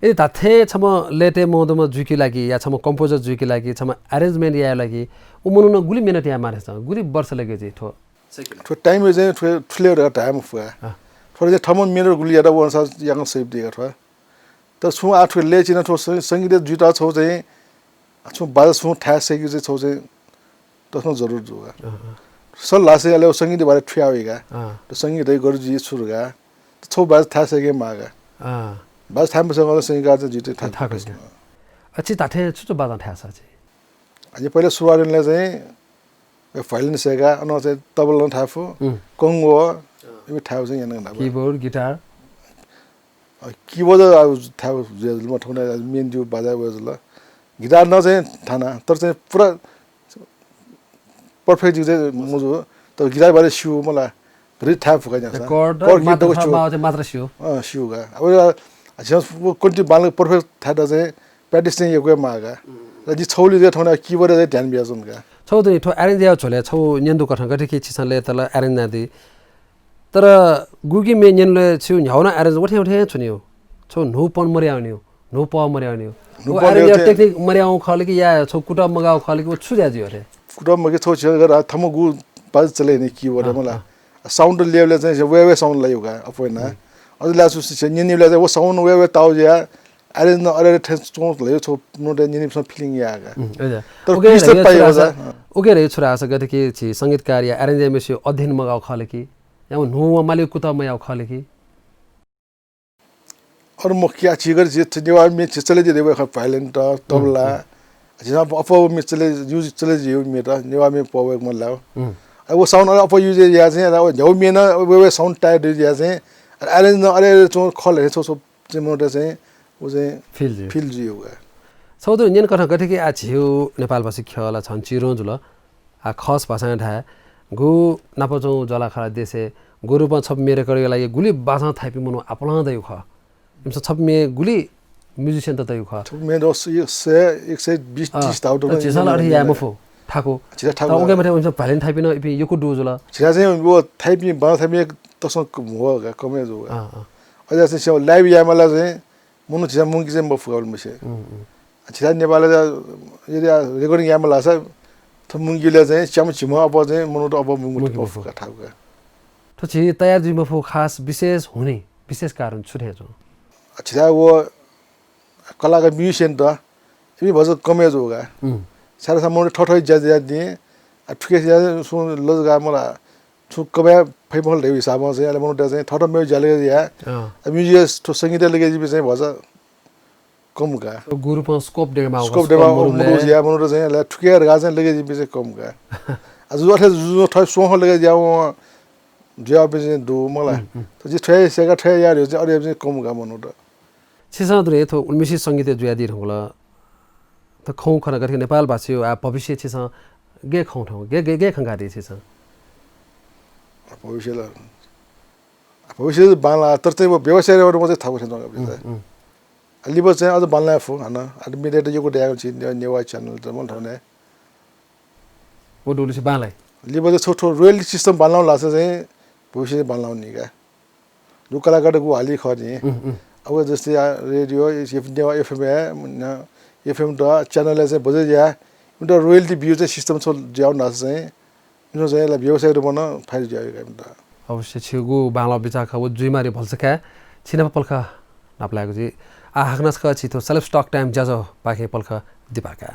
ए ताथे छम लेटे मोदमा जुकी लागि या छम कम्पोजर जुकी लागि छम अरेंजमेंट या लागि उमनु न गुली मिनट या मारे छ गुली वर्ष लगे जी ठो टाइम चाहिँ ठुले टाइम फुआ थोरै चाहिँ ठमन मिनट गुली यादा वनसा yang सेफ दिगा थो त छु आठ ले चिन थो संगीत जुटा छौ चाहिँ छु बाज छु ठा सेकी चाहिँ छौ चाहिँ तस्मा जरुर जुगा सल्लाह से अले संगीत बारे ठ्यावेगा त संगीत है गरु जी सुरुगा छौ बाज ठा सेके मागा बस थाम सँग संगीत चाहिँ जिते था छ अच्छी ताथे छुचो बाजा ठा छ चाहिँ अनि पहिले सुरुवातले चाहिँ फाइलिन सेगा अनि चाहिँ तबला थाफु कंगो यो थाउ चाहिँ यहाँ कीबोर्ड गिटार कीबोर्ड थाउ जेलमा ठौना मेन जो बाजा बजला गिटार न चाहिँ थाना तर चाहिँ पुरा पर्फेक्ट जो चाहिँ मुजो त गिटार बारे सिउ मलाई 그래 타 fu가 냐사 cord मात्र सियो 시우가 अब 지금 컨티 발을 퍼펙트 타다제 practicing यो गए मागा र जी छौली जे ठौना कीबोर्ड जे ध्यान बिया जुनका छौदनी ठो अरेन्ज या झोले छौ न्यन्दु कठन गठे कि छिसनले तल अरेन्ज नादि तर गुगी मे न्यनले छु न्याउना अरेन्ज उठे उठे छुनियो छौ नो पन मर्याउनियो नो प मर्याउनियो नो अरेन्ज या टेक्निक मर्याउ खले कि या छौ कुटा मगाउ खले कि छु ज्या जियो रे कुटा मगे छौ छ गर थम गु बाज चले नि कीबोर्ड मला साउन्ड लेभल चाहिँ वे साउन्ड ला योगा अपोइना अझ लासु छ न्यनिले चाहिँ वो साउन्ड वे ताउ ज्या अरेन्ज न अरे ठेस चोट ले छौ नो द न्यनि स फिलिङ यागा तर पिस त पाइयो जा ओके रे छोरा आस गते कि छि संगीतकार या अरेन्ज एमएसयो अध्ययन मगाउ खले कि या नो माले कुता मयाउ खले कि और मुखिया चिगर जे नेवा में चले जे देवे भाइलेंट तबला जिना अपो में चले यूज चले जे मेरा नेवा में पवे मला अब वो साउन्ड अपो यूज या चाहिँ अब झौ मेन वे साउन्ड टाइट या चाहिँ अरेन्ज न अरे चो खले छो सो चाहिँ मोटे चाहिँ वो चाहिँ फिल जी होगा सौदो न्यन कथा गथे कि आ छिउ नेपाल भाषी खला छन चिरो जुल आ खस भाषा ठा गु नापचौ जला खला देशे गुरु प छप मेरे करे लागि गुली भाषा थाइपि मनो आपला दै ख इमस छप मे गुली म्युजिशियन त दै ख छप मे दो 120 30 ताउ चिसल अरि या मफो ठाको ठाको ओके मथे उमस भाइलेन थाइपि न इपि योको डो जुल छिरा चाहिँ वो थाइपि बा थाइपि तस हो कमे जो अझ चाहिँ लाइभ या मला चाहिँ मनु छिरा मुंगी चाहिँ मफो गाउल मसे छिरा नेपाल यदि रेकर्डिङ या मला छ त मुंगीले चाहिँ च्याम छिम अब चाहिँ मनु त अब मुंगु मफो का ठाको तो छि तयार जी मफो खास विशेष हुने विशेष कारण छुटे जो छिरा वो कला का म्युजिशियन त इबी भज कमे जो होगा सारा सामने ठठै ज्या दिए ठुके ज्या सुन लजगा मला छु कबे फैबल रे हिसाब चाहिँ अहिले मनु चाहिँ ठठ म्युजिक जाले या म्युजिक ठो संगीत लगे जी चाहिँ भज कम का गुरु प स्कोप डेमा स्कोप डेमा मनु या मनु चाहिँ अहिले ठुके गा चाहिँ लगे जी चाहिँ कम का आज जो अथे जो ठै सोह लगे जाउ ज्या पे चाहिँ दो मलाई त जी ठै सेगा ठै यार चाहिँ अरे चाहिँ कम का मनु त छिसा दुरे थो उन्मिसी संगीत जुयादी रंगला त खौ खना गरे नेपाल भाषी आ भविष्य छिसा गे खौ ठौ गे खंगारी छिसा भविष्य बाला तर चाहिँ व्यवसाय गर्नु मात्रै थाहा छैन अब लिबो चाहिँ अझ बाल्न फु हैन अनि मिडिया यो को ड्यागल छि नेवा च्यानल त मन ठाउने वो डोली से बालाई लिबो चाहिँ छोटो रोयल्टी सिस्टम बाल्न लाग्छ चाहिँ भविष्य बाल्न नि का जो कलाकार को हाली खनि अब जस्तै रेडियो नेवा एफएम द च्यानल चाहिँ बजे या एउटा रोयल्टी भ्यू चाहिँ सिस्टम छ ज्याउन लाग्छ चाहिँ इनो चाहिँ व्यवसाय गर्न फाइल जायो का अवश्य छिगु बाला बिचाख वो जुइमारी भल्सका छिना पल्खा नाप्लाको जी आ हाक्नस क छितो सेल्फ स्टक टाइम ज्याजो पाके पल्खा दिपाका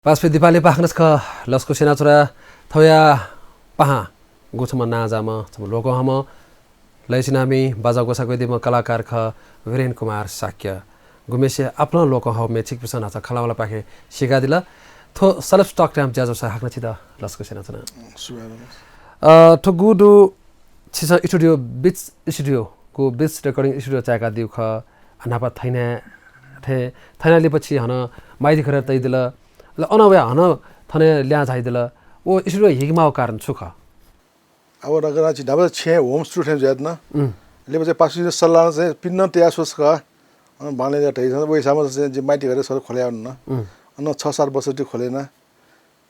पासपे दिपाले पाखनस ख लस्को सेनाचुरा थया पहा गोछमा नाजाम छम लोको हम लैसिनामी बाजा गोसा गदिम कलाकार ख वीरेन कुमार साक्य गुमेसे आफ्नो लोको ह मेचिक पिसना छ खलावला पाखे सिगा दिला थो सेल्फ स्टक टाइम ज्याजो सा हाक्न छिदा लस्को सेनाचुरा थो गुडु छिसा स्टुडियो बिच स्टुडियो को बिच रेकर्डिङ स्टुडियो चाका दिउ ख अनापा थैना थैनाले पछि हन माइदि खरा तै दिला ल अनवे हन थने ल्या झाइदिला ओ स्टुडियो हिगमाउ कारण सुख अब नगरा छि दाबा छे होम स्टुडियो ज्याद न ले बजे पासु सल्लाह चाहिँ पिन्न त्यासोस का बाले जा तै वो हिसाबमा चाहिँ जे माइटी गरे सर खोल्या न अन 6-7 वर्ष खोलेन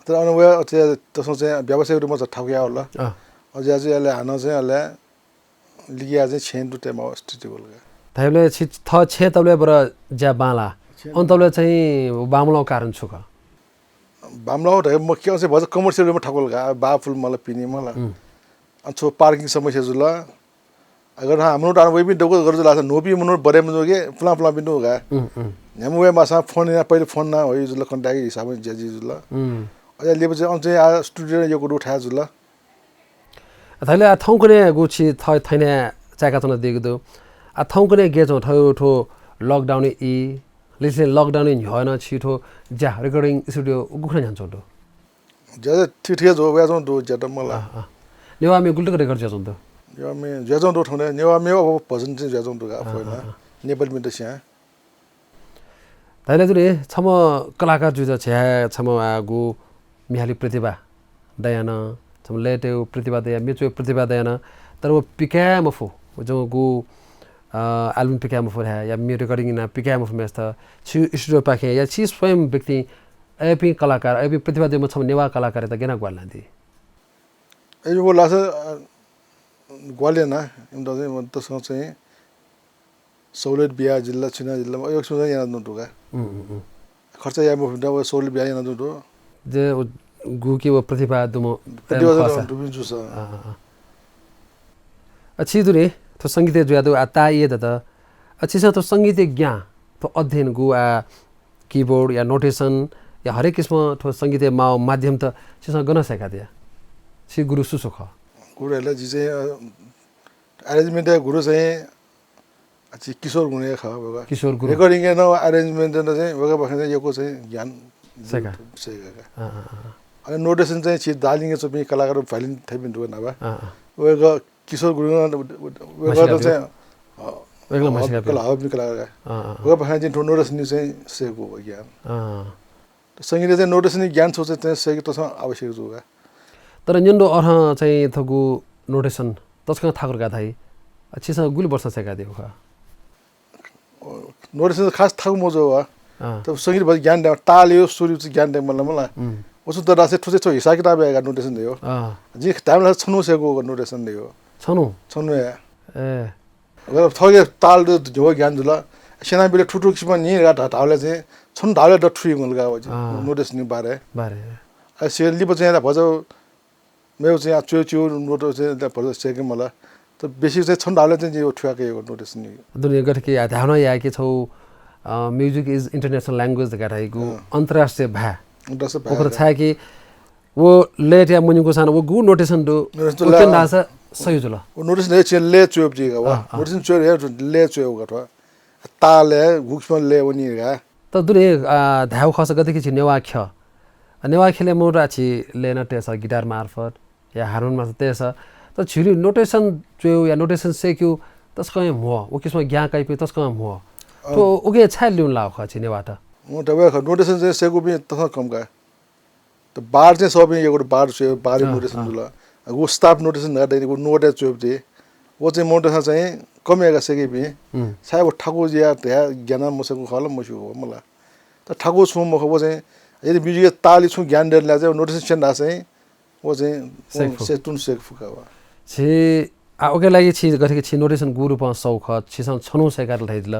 तर अनवे त्यसो चाहिँ व्यवसाय रूपमा चाहिँ ठाउया होला अझै अहिले हान चाहिँ अहिले लिगिया चाहिँ छेन टु टेम स्टुडियो बोलगा थाइले छि थ छे तबले बर ज्या बाला अन्तले चाहिँ बामलाउ कारण सुख बामलाउ त म के चाहिँ भज कमर्सियल रूपमा ठाकुल गा बाफुल मलाई पिनी मलाई अन्चो पार्किङ समस्या जुल अगर हाम्रो डान वे पनि डगो गर्छ लाछ नोपी मनो बरे मनो के पुला पुला बिन्दु गा 냐무에 마사 폰이나 पहिले फोन ना हो जुल कन्ट्याक्ट हिसाबले जेजी जुल अझ लिएपछि आउँछ आ स्टुडियो यो गुरु उठाए जुल थाइले थाउकने गुछि थाइने चाका चना देगदो आ थाउकने गेजो ठो लकडाउन इ लिसे लकडाउन हयन छिटो जा रेकर्डिङ स्टुडियो गुखन जान्छ दो ज्यादा ठिक जो व्याजो दो ज्यादा मला नेवा मे गुल्टक रेकर्ड जान्छ दो यो मे ज्याजो दो ठने नेवा मे अब भजन चाहिँ ज्याजो दो गा फोइना नेपाल मिट स्या थाइले जुरे छम कलाकार जुज छ्या छम आगु मिहाली प्रतिभा दयान छम लेटे प्रतिभा दया मेचो प्रतिभा दयान तर वो पिकामफो जो गु एल्बम पिकामफो है या मे रेकर्डिङ ना पिकामफो मेस्ता छु स्टुडियो पाखे या छि स्वयं व्यक्ति एपी कलाकार एपी प्रतिभा दे म छम नेवा कलाकार त गेना ग्वालान्दी ए यो लास ग्वालेना इम दजे म त चाहिँ सौलेट बिया जिल्ला छिना जिल्लामा यो सुना yana नटुगा खर्च या म फुटा सौलेट बिया yana नटु जे गु के वो प्रतिभा दुमो प्रतिभा दुबिन जुस अच्छी दुरे तो संगीत जुयादो आता ये दत अच्छी सा तो संगीत ज्ञान तो अध्ययन गु आ कीबोर्ड या नोटेशन या हरेक किसिम तो संगीत माध्यम त छिसा गन सका दिया छि गुरु सुसुख गुरुले जी चाहिँ अरेन्जमेन्ट गुरु चाहिँ अच्छी किशोर गुणे खा बगा किशोर गुरु रेकर्डिङ न अरेन्जमेन्ट न चाहिँ बगा बखने यो चाहिँ ज्ञान सका अनि नोटेसन चाहिँ छि दालिङ चाहिँ कलाकार फाइलिन थैबिन दो नबा वेगा किशोर गुरु वेगा चाहिँ वेगला मसिका कला हबि कलाकार वेगा बखने चाहिँ नोटेसन चाहिँ सेको ज्ञान संगीत चाहिँ नोटेसन ज्ञान सोच चाहिँ सेको त आवश्यक जुगा तर न्यन्दो अर्ह चाहिँ थगु नोटेसन तस्का थाकर गा थाइ अच्छीसँग गुली वर्ष सका दियो खा नोटेसन खास थाकु मजो वा त संगीत भए ज्ञान दे ताल्यो सुरु चाहिँ ज्ञान दे मलाई उसु त रासे ठुसे छ हिसाब किताब आएगा नोटेसन दियो जी टाइम ला छनु सेको नोटेसन दियो छनु ए अगर थगे ताल जो ज्ञान जुला सेना बिले ठुटु किसिम नि ढाउले चाहिँ छनु ढाउले द ठुइ गलगा नोटेसन बारे आ सेली बचे भजो मेरो चाहिँ चो चो नोटो चाहिँ भजो सेके मलाई त बेसी चाहिँ छन् ढाउले चाहिँ यो ठुयाके नोटेसन नि दुनिया गठके धाउन या के छौ म्युजिक इज इंटरनेशनल लैंग्वेज द गाइगु अंतरराष्ट्रीय भा ओकर छ कि वो लेट या मुनिको सान वो गु नोटेसन दो ओके नासा सही जुल वो नोटेसन ले चाहिँ ले चोप जिगा वा नोटेसन चो ले चो गठवा ताले गुक्समा ले वनी गा त दुरे धाउ खस गते कि नेवा ख नेवा खेले मोरा छि लेन टेस गिटार मार्फत या हार्मोनियम मार्फत तेस त छिरि नोटेसन चो या नोटेसन सेक्यु तस्को मो ओ किसमा ग्या काइपे तस्को मो तो ओगे छ लिउन लाउ ख छि नेवाटा म दबे ख नोटेसन चाहिँ सेको पनि तस कम का त बार चाहिँ सबै एउटा बार छ बार नोटेसन जुला वो स्टाफ नोटेसन गर्दै वो नोटे चोप दे वो चाहिँ मोटेसन चाहिँ कमेगा सेके पनि साय वो ठाको जिया त्या ज्ञान मसको खला मसु मलाई त ठाको छु म खो चाहिँ यदि म्युजिक ताली छु ज्ञान देला चाहिँ नोटेसन छन् चाहिँ वो चाहिँ सेतुन सेक फुकावा छि ओके लागि छि गठके छि नोटेसन गुरु प सौख छिसन छनु सेकार लैदिल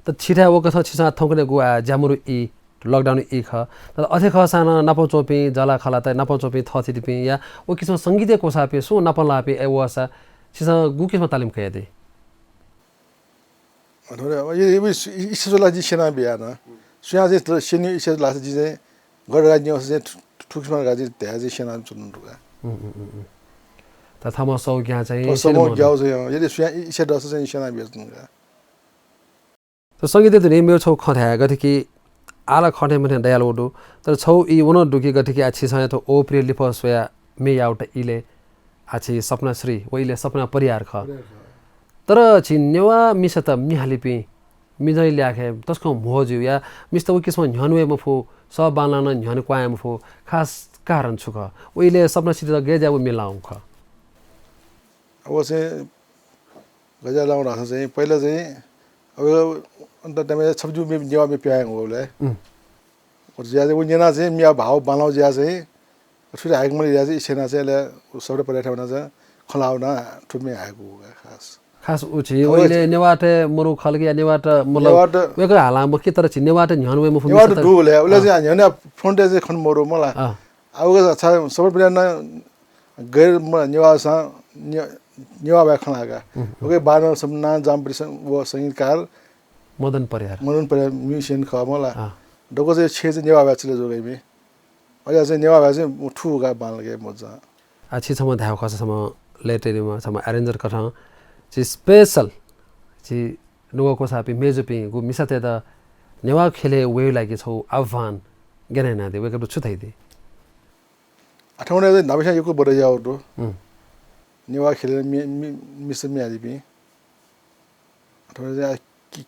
त छिटा वो कथा छिसा थौकने गु जामुरु इ लकडाउन इ ख त अथे ख सान नपौ चोपी जला खला त नपौ चोपी थथि दिपि या ओ किसम संगीत कोसापे सो नपला पे एवसा छिसा गु किसम तालिम खया दे अरे ये इसेला जी सेना बिया न सुया चाहिँ सेनि इसे लास जी चाहिँ गडगा जी चाहिँ ठुक्समा गाजी त्याजी सेना चुन्नु रुगा त थम सौ ग्या चाहिँ समो ग्याउ चाहिँ यदि सुया इसे दस चाहिँ सेना बेच्नुगा त संगीत दुने मेरो छौ खथ्या गथे कि आला खटे मथे दयाल ओडु तर छौ इ वन दुकी गथे कि आछि छ त ओ प्रिय लिप सोया मे आउट इले आछि सपना श्री ओइले सपना परियार ख तर छिन्नेवा मिस त मिहालिपि मिजै ल्याखे तस्को मोजु या मिस त ओ किसम न्हनुए मफो सब बालन न्हनु क्वाय मफो खास कारण छु ख ओइले सपना श्री त गेजा ओ मिलाउ ख अब चाहिँ गजा लाउन राख्छ चाहिँ पहिला चाहिँ अब अन्त तमे सब्जु मे नेवा मे प्याङ होले और ज्यादा वो जना चाहिँ मिया भाव बनाउ ज्या चाहिँ फिर आइक मैले ज्या चाहिँ सेना चाहिँ ले सबले परेठा बना चाहिँ खलाउना ठुमे आएको खास उछि ओइले नेवाटे मरु खलके नेवाट मतलब वेको हाला म के तर छिन्नेवाट न्हनुए म फुन नेवाट दुले उले चाहिँ न्हने फ्रन्टे चाहिँ खन मरु मला आउगा अच्छा सबै प्लेन गैर नेवासा नेवा बा खलागा ओके बान सब ना जाम वो संगीतकार मदन परियार म्युजिसियन ख मलाई डोको चाहिँ छे चाहिँ नेवा ब्याचले जोगे मी अहिले चाहिँ नेवा ब्याच चाहिँ ठुगा बाल लगे मजा आछि छम धाव खससम लेटेरिमा छम अरेन्जर कथ छि स्पेशल छि नुगको सापि मेजुपि गु मिसाते त नेवा खेले वे लागि छौ आह्वान गेने ना दे वेक छु थाइ दे आठौने चाहिँ नबिसा यको बडे जाउ दो नेवा खेले मिस मियाली बि आठौने चाहिँ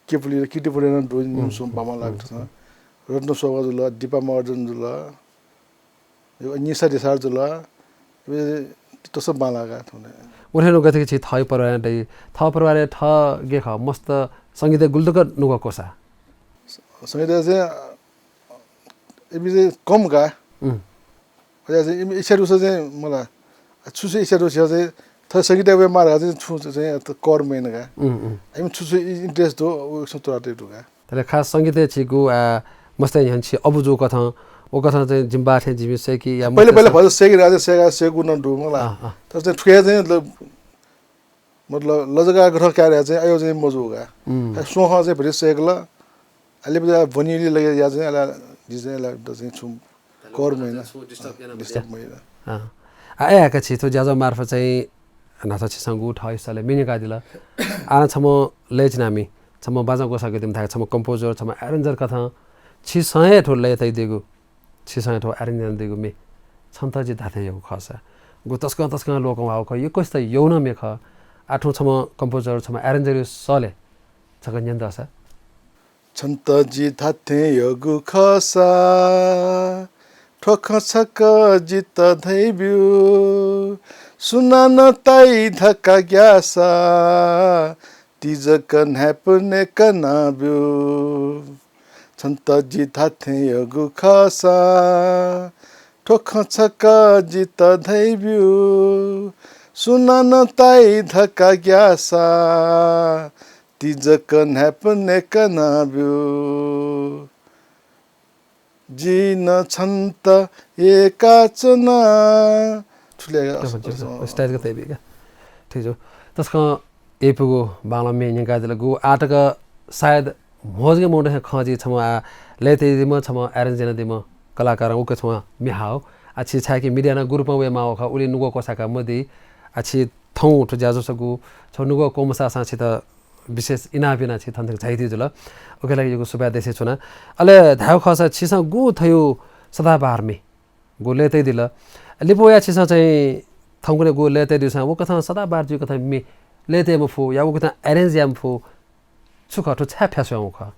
के पुलि किटे पुलि न दो निम सुम पामा लाग्छ रत्न सोगा जुल दीपा मर्जन जुल यो निसा दिसार जुल त्यो सब बालागा थने उठेनो गथे छि थय परवारे दे थ परवारे थ गे ख मस्त संगीत गुल्दक नुगो कोसा संगीत चाहिँ एबि चाहिँ कम गा अहिले चाहिँ इच्छा रुस चाहिँ मलाई छुसु इच्छा रुस चाहिँ थ संगीत वे मार चाहिँ छु चाहिँ कर मेन गा हामी छुसु इन्ट्रेस्ट दो उसो तोराते दुगा तले खास संगीत छि गु मस्त यहाँ छि अबुजो कथा ओ कथा चाहिँ जिम्बा थे जिमि से कि या पहिले भज सेगी राजा सेगा सेगु न दु मलाई तर चाहिँ ठुके चाहिँ मतलब लजगा गठ कार्य चाहिँ आयो चाहिँ मजुगा सोख चाहिँ भरि सेगला अहिले बजा भनिली लगे या चाहिँ अला डिजाइनला चाहिँ छुम कर महिना डिस्टर्ब महिना आएका छि तो ज्याजो मार्फत चाहिँ नाथा छि संगु ठय सले मिनिका दिला आना छम लेजनामी छम बाजा गोसा गदिम था छम कम्पोजर छम अरेन्जर कथा छि सय ठो ले तै देगु छि सय ठो अरेन्जर देगु मे छन्त जि धाथे यो खसा गु तस्क लोक आउ ख यो कस्ता यौन मेख आठौं छम कम्पोजर छम अरेन्जर सले छक न्यन्दसा छन्त जि धाथे यो गु खसा ठोख छक जित धैब्यु सुनान ताई धक्का ग्यासा तिजकन हैपने कनाब्यु छन्त जि धाथे यो गु खसा ठोख छक जित धैब्यु सुनान ताई धक्का ग्यासा तिजकन हैपने कनाब्यु जिन छन्त एकाचना ठुलेगा स्टाइल का तैबिगा ठीक जो तस्का एपुगो बाला में निका दिला गु आटक शायद मोजगे मोडे खजी छमा लेते दिम छमा अरेन्जन दिम कलाकार उके छमा मिहाउ अछि छाकी मिडिया न ग्रुप वे माउ ख उली नुगो कोसाका मदि अछि थौ ठो जाजो सगु छ नुगो कोमसा साछि त विशेष इनाबिना छि थन्थे छाइदि जुल ओके लागि यो सुबा देसे छुना अले धाउ खसा छिसा गु थयो सदाबार मे गु लेते दिल लिपोया छिसा चाहिँ थौगुने गु लेते दिसा वो कथा सदाबार जु कथा मे लेते म फु या वो कथा अरेन्ज याम फु छुख ठो छ्या फ्यासौ ख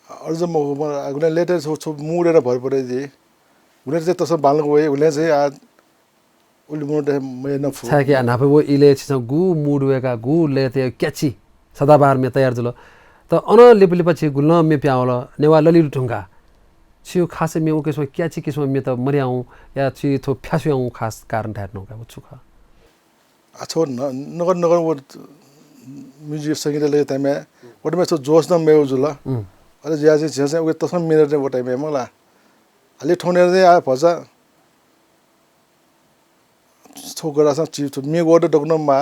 अर्ज म गुना लेटर छ मुडेर भर परे जी गुना चाहिँ तस बाल्नको वे उले चाहिँ आ उले मुडे मे न फु छ्या के नाफे वो इले छिसा गु मुडवेका गु लेते क्याची सदाबार में तयार जुल त अन लिपलिपछि गुल्न मे प्याउल नेवा ललि ढुंगा छियो खासे मे ओके सो क्याची किसो मे त मर्याउ या छि थो फ्यास्याउ खास कारण थाट्नु का छुख अच्छा नगर वो म्युजिक संगीत ले तमे वट में सो जोश न मेउ जुल अरे ज्या चाहिँ उके तसम मिनट वो टाइम मला अलि ठौने चाहिँ आ भजा छोकरा सा चीज मे गोड डग्न मा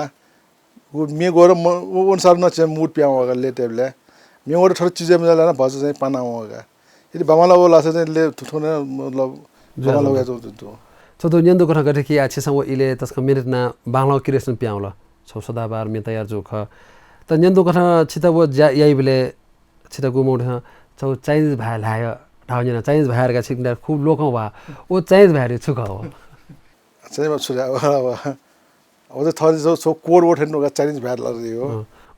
वो मे गोर वो अनुसार न चाहिँ मुड प्याउ होगा ले टेबले मे गोड थोर चीज में जाला न भजा चाहिँ पाना होगा यदि बामाला वो लासे चाहिँ ले ठौने मतलब बामाला गयो तो तो न्यन्दो कथा गरे कि आछि संग इले तस्क मिनट ना बांग्ला क्रिएसन प्याउला छ सदाबार मे तयार जो ख त न्यन्दो कथा छिता वो याइ बेले छिता गुमोड छ चाइनिज भाइ लाय ढाउजना चाइनिज भाइहरु का छिकना खूब लोकौ भा ओ चाइनिज भाइहरु छुख हो चाहिँ म छुरा वा अब त थरि सो कोड वोट हेर्नु चाइनिज भाइ लाग्यो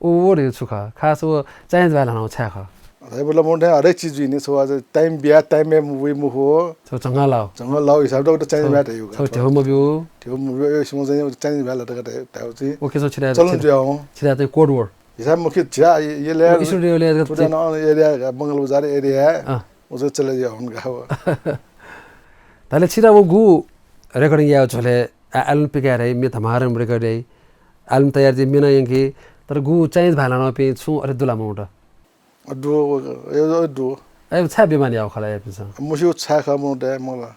ओ वोड छुख खास वो चाइनिज भाइ लाउ छ्या ख अरे बोला मोटे हर एक चीज नि सो आज टाइम बिया टाइम में वे मु हो सो चंगा लाउ हिसाब तो चाइनिज भाइ है सो त्यो म बिउ त्यो यसमा चाहिँ चाइनिज भाइ लटका ताउ चाहिँ ओके सो छिरा चलन जाऊ छिरा चाहिँ कोड वर्ड हिसाब मुख्य छिरा ये ले स्टुडियो ले पुरानो एरिया बंगल बजार एरिया उसे चले जाऊ उनका तले छिरा वो गु रेकर्डिङ या झले एल्बम पिका रे मे धमारम रेकर्ड है एल्बम तयार दि मेना यंकी तर गु चाइनिज भाइ लाउ पे छु अरे दुला मोट अदु यो दु ए छा बिमानी आउ खला एपिस मुसिउ छा ख मोटे मला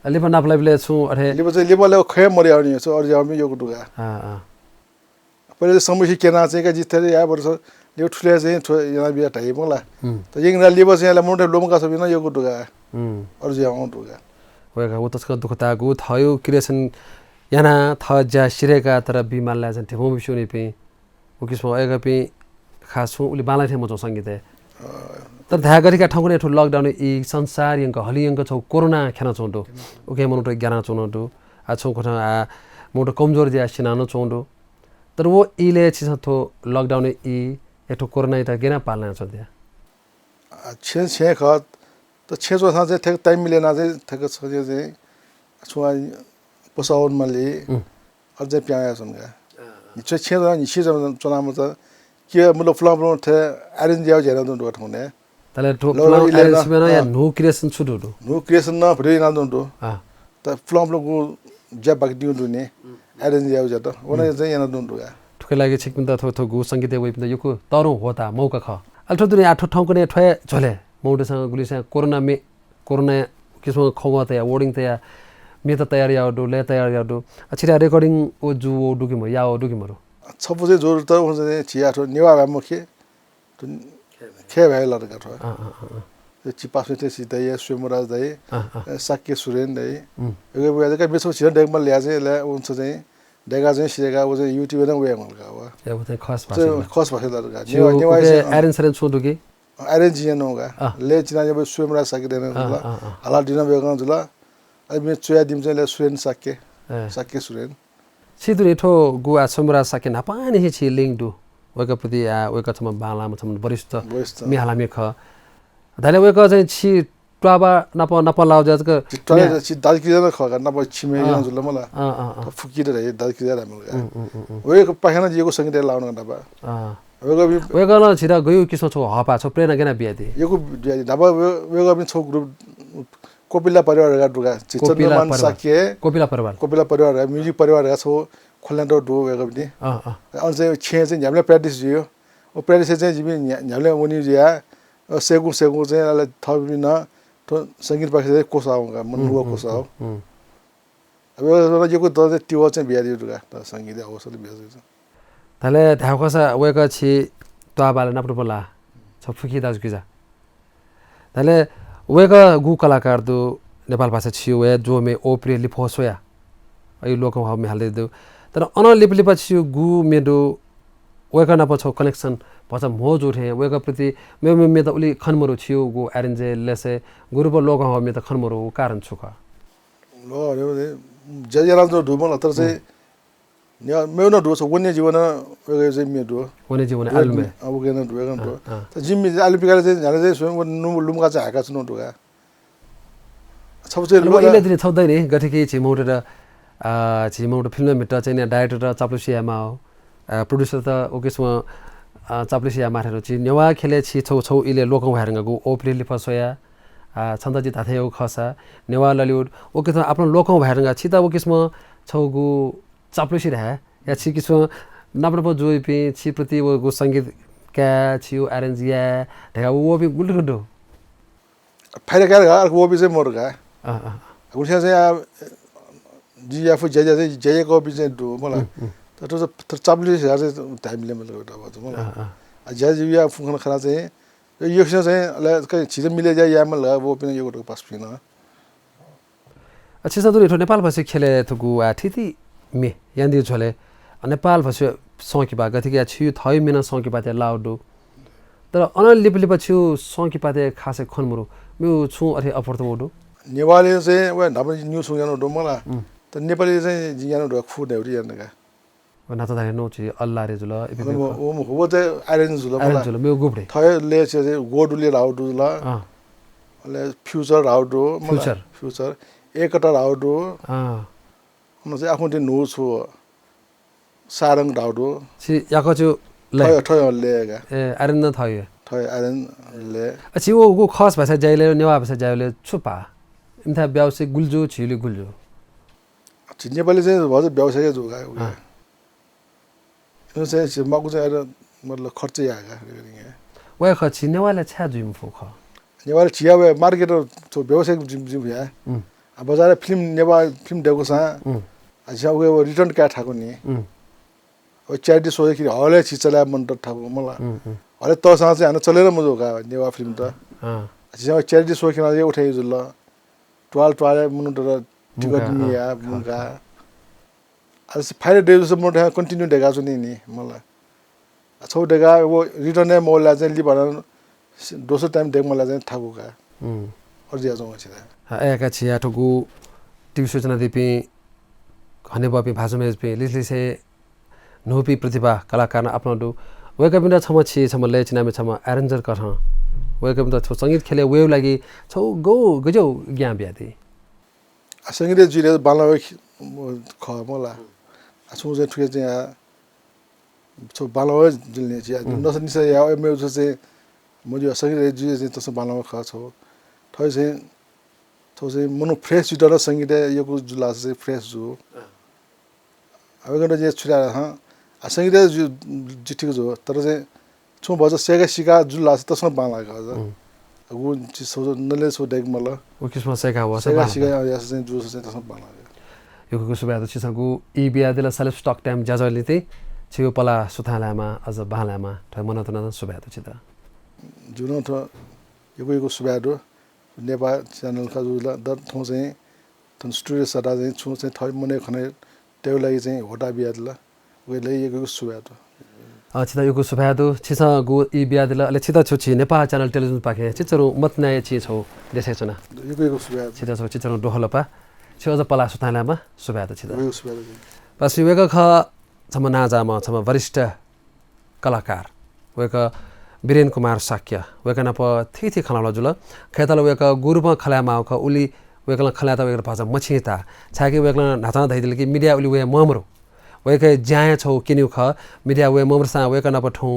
लिपन नापलाई छु अरे लिपले खय मरि आउने छ अरु जाउ यो दुगा पहिले समस्या के ना चाहिँ का जिथे या वर्ष यो ठुले चाहिँ यहाँ बिया टाइ मलाई त यिङरा लिबस यहाँ मोटे लोमका सब न यो गुटुगा अरु जे आउँटुगा वेगा उतस्क दुखता गु थयो क्रिएसन याना थ जा सिरेका तर बिमालला जन थे मोबि सुनि पे उकिसमा एगा पे खासु उले बाला थे मजो संगीत तर धा गरेका ठाउँले ठु लकडाउन इ संसार यंक हलियंक छौ कोरोना खेना चोंडो ओके मनुट 11 चोंडो आ छौ कोठा आ मोटो कमजोर जे सिनानो चोंडो तर वो इले छिस थो लकडाउन इ एठो कोरोना इता गेना पालना छ दिया छे छे खत त छे जो चाहिँ ठेक टाइम मिलेन चाहिँ ठेक छ चाहिँ छुवा पसाउन मले अझै प्याया छनगा निचे छे र निचे चनाम त के मुलो फ्लम थे अरेन्ज जाउ झेन दु ठउने तले ठो फ्लम अरेन्ज मेन या नो क्रिएसन छुडु नो क्रिएसन न भरि न दु त फ्लम लो जे बाक दिउ दुने अरेन्ज जाउ जत ओना चाहिँ याना दुगा ठुके लागि छिक त थो थो गु संगीत वइ पनि यो को तरो होता मौका ख अल्ठो दुने आठो ठाउँ कने ठ्वे झले मौडसँग गुलिसा कोरोना किसम खगो त या वर्डिङ त या मे त तयारी आउडो ले तयारी आउडो छिरा रेकर्डिङ ओ जु ओ डुकिम या ओ डुकिमरो छबजे जोर त हुन्छ छिया ठो नेवा भए मुखे खे भए लडका ठो चिपासु ते सिधै या स्वयमराज दाइ साक्य सुरेन दाइ यो बुया का बेसो छिरा डेगमा ल्या चाहिँ ल्या हुन्छ चाहिँ डेगा चाहिँ सिरेगा ओ चाहिँ युट्युब न वे मलका वा या उतै खस भाषा लडका नेवा एरेन सरेन सोडु के अरेन्ज या नोगा ले चिना जब स्वयमराज साक्य देन जुला हला दिन बेगन जुला अब मे चोया दिम चाहिँ ले सुरेन साक्य सुरेन सिदुरे ठो गुआ समरा साके नापानी छि लिंक दु वका प्रति आ वका छम बालाम छम वरिष्ठ मिहाला ख दाले वका चाहिँ छि ट्वाबा नप लाउ जक ट्वाले छि दाल किजा न खगा नप छिमे न जुल मला फुकिद रे दाल किजा रामल वका पाखना जिको संगीत लाउन नबा वका न छिरा गयो किसो छौ हपा छौ प्रेरणा केना बिया दे यको नबा वका पनि छौ ग्रुप कोपिला परिवार दुगा चिचनमान साके कोपिला परिवार म्युजिक परिवार छौ खोलन दो वेगा पनि अझै छे चाहिँ हामीले प्र्याक्टिस जियो ओ प्र्याक्टिस चाहिँ जिबि हामीले उनी जिया सेगु चाहिँ अले थबिन त संगीत पाखे चाहिँ कोसाउगा मनुवा कोसाउ अब यो को त त्यो चाहिँ बिया दियो दुगा त संगीत अवसर बिया दियो तले धावकसा वेगा छि तबाले नपडपला छफुकी दाजु किजा तले वेगा गु कलाकार दु नेपाल भाषा छियो वे जो मे ओप्रे लिफोसोया अय लोक भाव मे हाल्दै दु तर अन लिपलिपा छियो गु मेडो वेगा न पछौ कनेक्सन पछा मो जोठे वेगा प्रति मे त उली खनमरो छियो गु अरेन्जे लेसे गुरुप लोक भाव मे त खनमरो कारण छुका लो रे जजना जो दुमल तर चाहिँ मेउ न दुस वन्य जीवन वेगा चाहिँ मे दु वन्य जीवन आलुमे अब गेन दुगा न त जिम्मी आलुपिकाले चाहिँ झले चाहिँ स्वयं लुमका चाहिँ हाका छु न दुगा सबसे लो इले दिन छौदै नि गठिके छिमौट र छिमौट फिल्म मेटा चाहिँ डाइरेक्टर र चाप्लुसियामा हो प्रोड्युसर त ओकेसमा चाप्लुसिया माथेरो छि नेवा खेले छि छौ इले लोकौ हारंगको ओप्रिल फसोया छन्दजी थाथेउ खसा नेवा ललिउड ओके त आफ्नो लोकौ हारंगा छि त ओकेसमा छौगु चाप्लुसि रहा या छि किसो नप्रप जोइ पे छि प्रति वो संगीत क्या छियो अरेन्ज या ढका वो भी गुल्डो फाइदा का वो भी चाहिँ मोरगा उसे चाहिँ जिएफ जय को भी चाहिँ दु मलाई त चाप्लुसि चाहिँ टाइमले मतलब एउटा भयो मलाई जय फुखन खरा चाहिँ यो चाहिँ कहीं छिटो मिले जाए या मलाई वो पनि यो को पास पिन अच्छा सदुरे ठो नेपाल भाषा खेले थगु आथिति मे यान्दी झले नेपाल भाषा सौकी बा गतिके छु थय मेना सौकी पाते लाउडो तर अन लिपलिप छु सौकी पाते खासे खनमुरो मे छु अथे अफर त वडो नेपाली चाहिँ व नब न्यू सुयानो दो मला त नेपाली चाहिँ जियानो दो फुड एउटी यानका नाता दाले नो छि अल्लाह रे जुल ओ हो चाहिँ अरेन्ज जुल मला जुल मे गुबडे थय ले चाहिँ गोडुले राउडु ल ले फ्युचर राउडु फ्युचर एकटा राउडु म चाहिँ आफ्नो दिन नो छु सारङ राउडु छि याको छु थय थय लेगा ए अरेन्ज न थय थय अरेन्ज ले अछि वो गु खास भाषा जाइले नेवा भाषा जाइले छुपा इमथा व्यावसायिक गुल्जो छिले गुल्जो छि नेपाली चाहिँ भज व्यावसायिक जोगा यो चाहिँ मगु चाहिँ मतलब खर्च आगा वे खछि नेवाले छा जुम फोख नेवाले छिया वे मार्केट तो व्यावसायिक जिम या बजार फिल्म नेपाल फिल्म देको सा अच्छा वे रिटर्न क्या ठाको नि च्यारिटी सोचेखेरि हले छिचला मन त ठाउँ मलाई हले तसँग चाहिँ हान चलेर मजो का नेवा फिल्म त छिसा च्यारिटी सोचेर उठाइ जुल टवाल मुनु त टिकट निया मुगा आज फाइनल डे जस्तो म कन्टिन्यू डेगा छु नि मलाई छौ डेगा वो रिटर्न है मोला चाहिँ लिबन दोस्रो टाइम देख मलाई चाहिँ ठाकु का अर्जिया जाउँ छिरा एका छिया ठगु टिभी सूचना दिपि हने बपि भाजुमेज पे लिसलिसे नोपी प्रतिभा कलाकार आफ्नो वेका बिना छम छि छम ले चिनामे छम अरेन्जर कर वेका बिना छ संगीत खेले वेव लागि छौ गो गजौ ज्ञा ब्यादि संगीत जुले बालावे ख मला आसु चाहिँ ठुके चाहिँ छ बालावे जुल्ने चाहिँ नसनिस या मेरो चाहिँ म जो संगीत जुले चाहिँ तस बालावे ख छ थै चाहिँ मनो फ्रेश जुडा संगीत यो जुला चाहिँ फ्रेश जु अब गन जे छुरा संगीत जिठिको जो तर चाहिँ छु भज सेगा सिका जुला तसँग बाला ग वो सो नले सो देख मला ओ किसमा सेगा हो सेगा सिका या चाहिँ जु चाहिँ तसँग बाला यो को सुबा त छिसगु ई बिया दिला सेल्फ स्टक टाइम जाजले ते छियो पला सुथालामा अझ बालामा ठ मन त न सुबा त छिता जुन त यो सुबा दो नेपाल च्यानल का जुला द थौ चाहिँ थन स्टुडियो सदा चाहिँ छु चाहिँ थै मने खने त्यो लागि चाहिँ होटा बिया दिला वेले यो सुबा त छिता यो सुबा दो छिसगु ई बिया दिला ले छिता छु नेपाल च्यानल टेलिभिजन पाखे छिचरो मतनाय छि छौ देशे छना यो सुबा छिता छौ छिचरो दोहलपा छियो अझ पला सुथालामा सुबा त छिता यो सुबा पसी वेक ख छम नाजामा छम वरिष्ठ कलाकार वेक वीरेन कुमार साक्य वेकन प थि खलाला जुल खेतल वेक गुरुमा खलामा ख उली वेकल खला त वेक भाषा मछिता छाके वेकल नाचा धैदिल कि मिडिया उली वे ममरो वेक ज्या छौ किन्यु ख मिडिया वे ममरसा वेकन प ठौ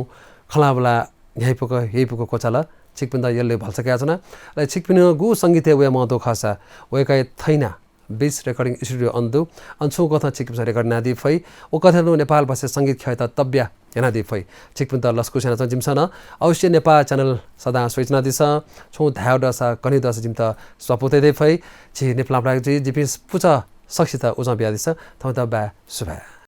खलाबला यहीपुको कोचल छिकपिन त यल्ले भल्सका छन र छिकपिन गु संगीत वे म दो खासा वेक थैना बीच रेकर्डिङ स्टुडियो अन्धु अन्छु कथा चिकित्सा रेकर्ड नादी फै ओ कथा नेपाल भाषा संगीत खयता तब्या यनादी फै चिकपिन त लस्कु सेना जिमसन अवश्य नेपाल च्यानल सदा सूचना दिस छु धाउ दसा कनि दस जिम त सपोते दे फै छि नेपाल जी जिपि पुचा सक्षिता उजा बिया दिस थौ त बा सुभा